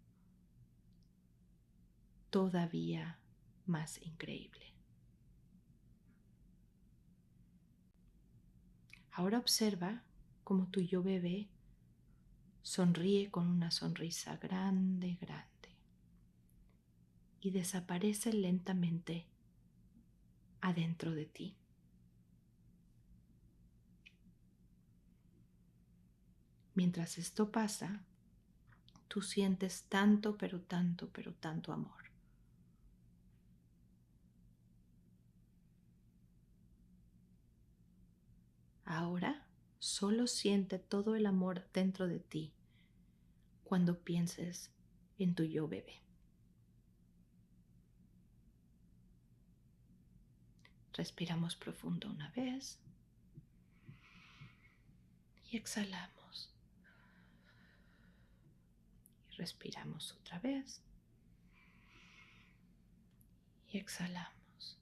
todavía más increíble. Ahora observa cómo tu yo bebé sonríe con una sonrisa grande, grande y desaparece lentamente adentro de ti. Mientras esto pasa, tú sientes tanto, pero tanto, pero tanto amor. Ahora solo siente todo el amor dentro de ti cuando pienses en tu yo bebé. Respiramos profundo una vez y exhalamos. Y respiramos otra vez y exhalamos.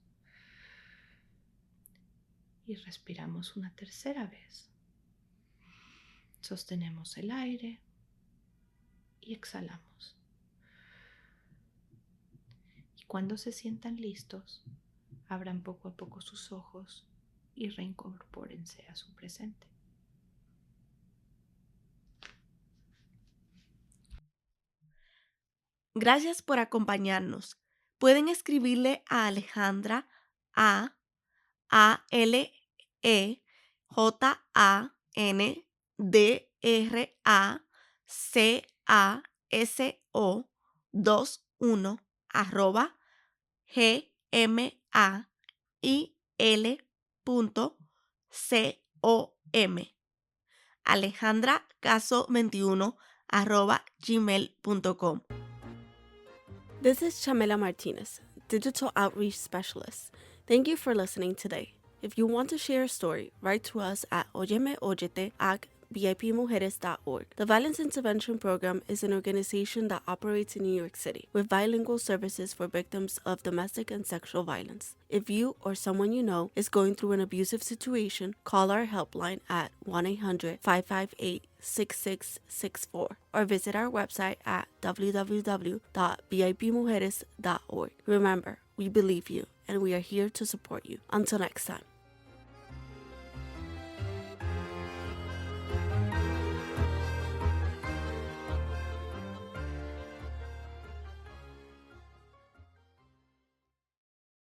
Y respiramos una tercera vez. Sostenemos el aire y exhalamos. Y cuando se sientan listos, abran poco a poco sus ojos y reincorpórense a su presente. Gracias por acompañarnos. Pueden escribirle a Alejandra a alejandra@gmail.com. alejandracaso21@gmail.com. This is Chamela Martinez, Digital Outreach Specialist. Thank you for listening today. If you want to share a story, write to us at oyemeoyete@vipmujeres.org. The Violence Intervention Program is an organization that operates in New York City with bilingual services for victims of domestic and sexual violence. If you or someone you know is going through an abusive situation, call our helpline at 1-800-558-6664 or visit our website at www.vipmujeres.org. Remember, we believe you and we are here to support you. Until next time.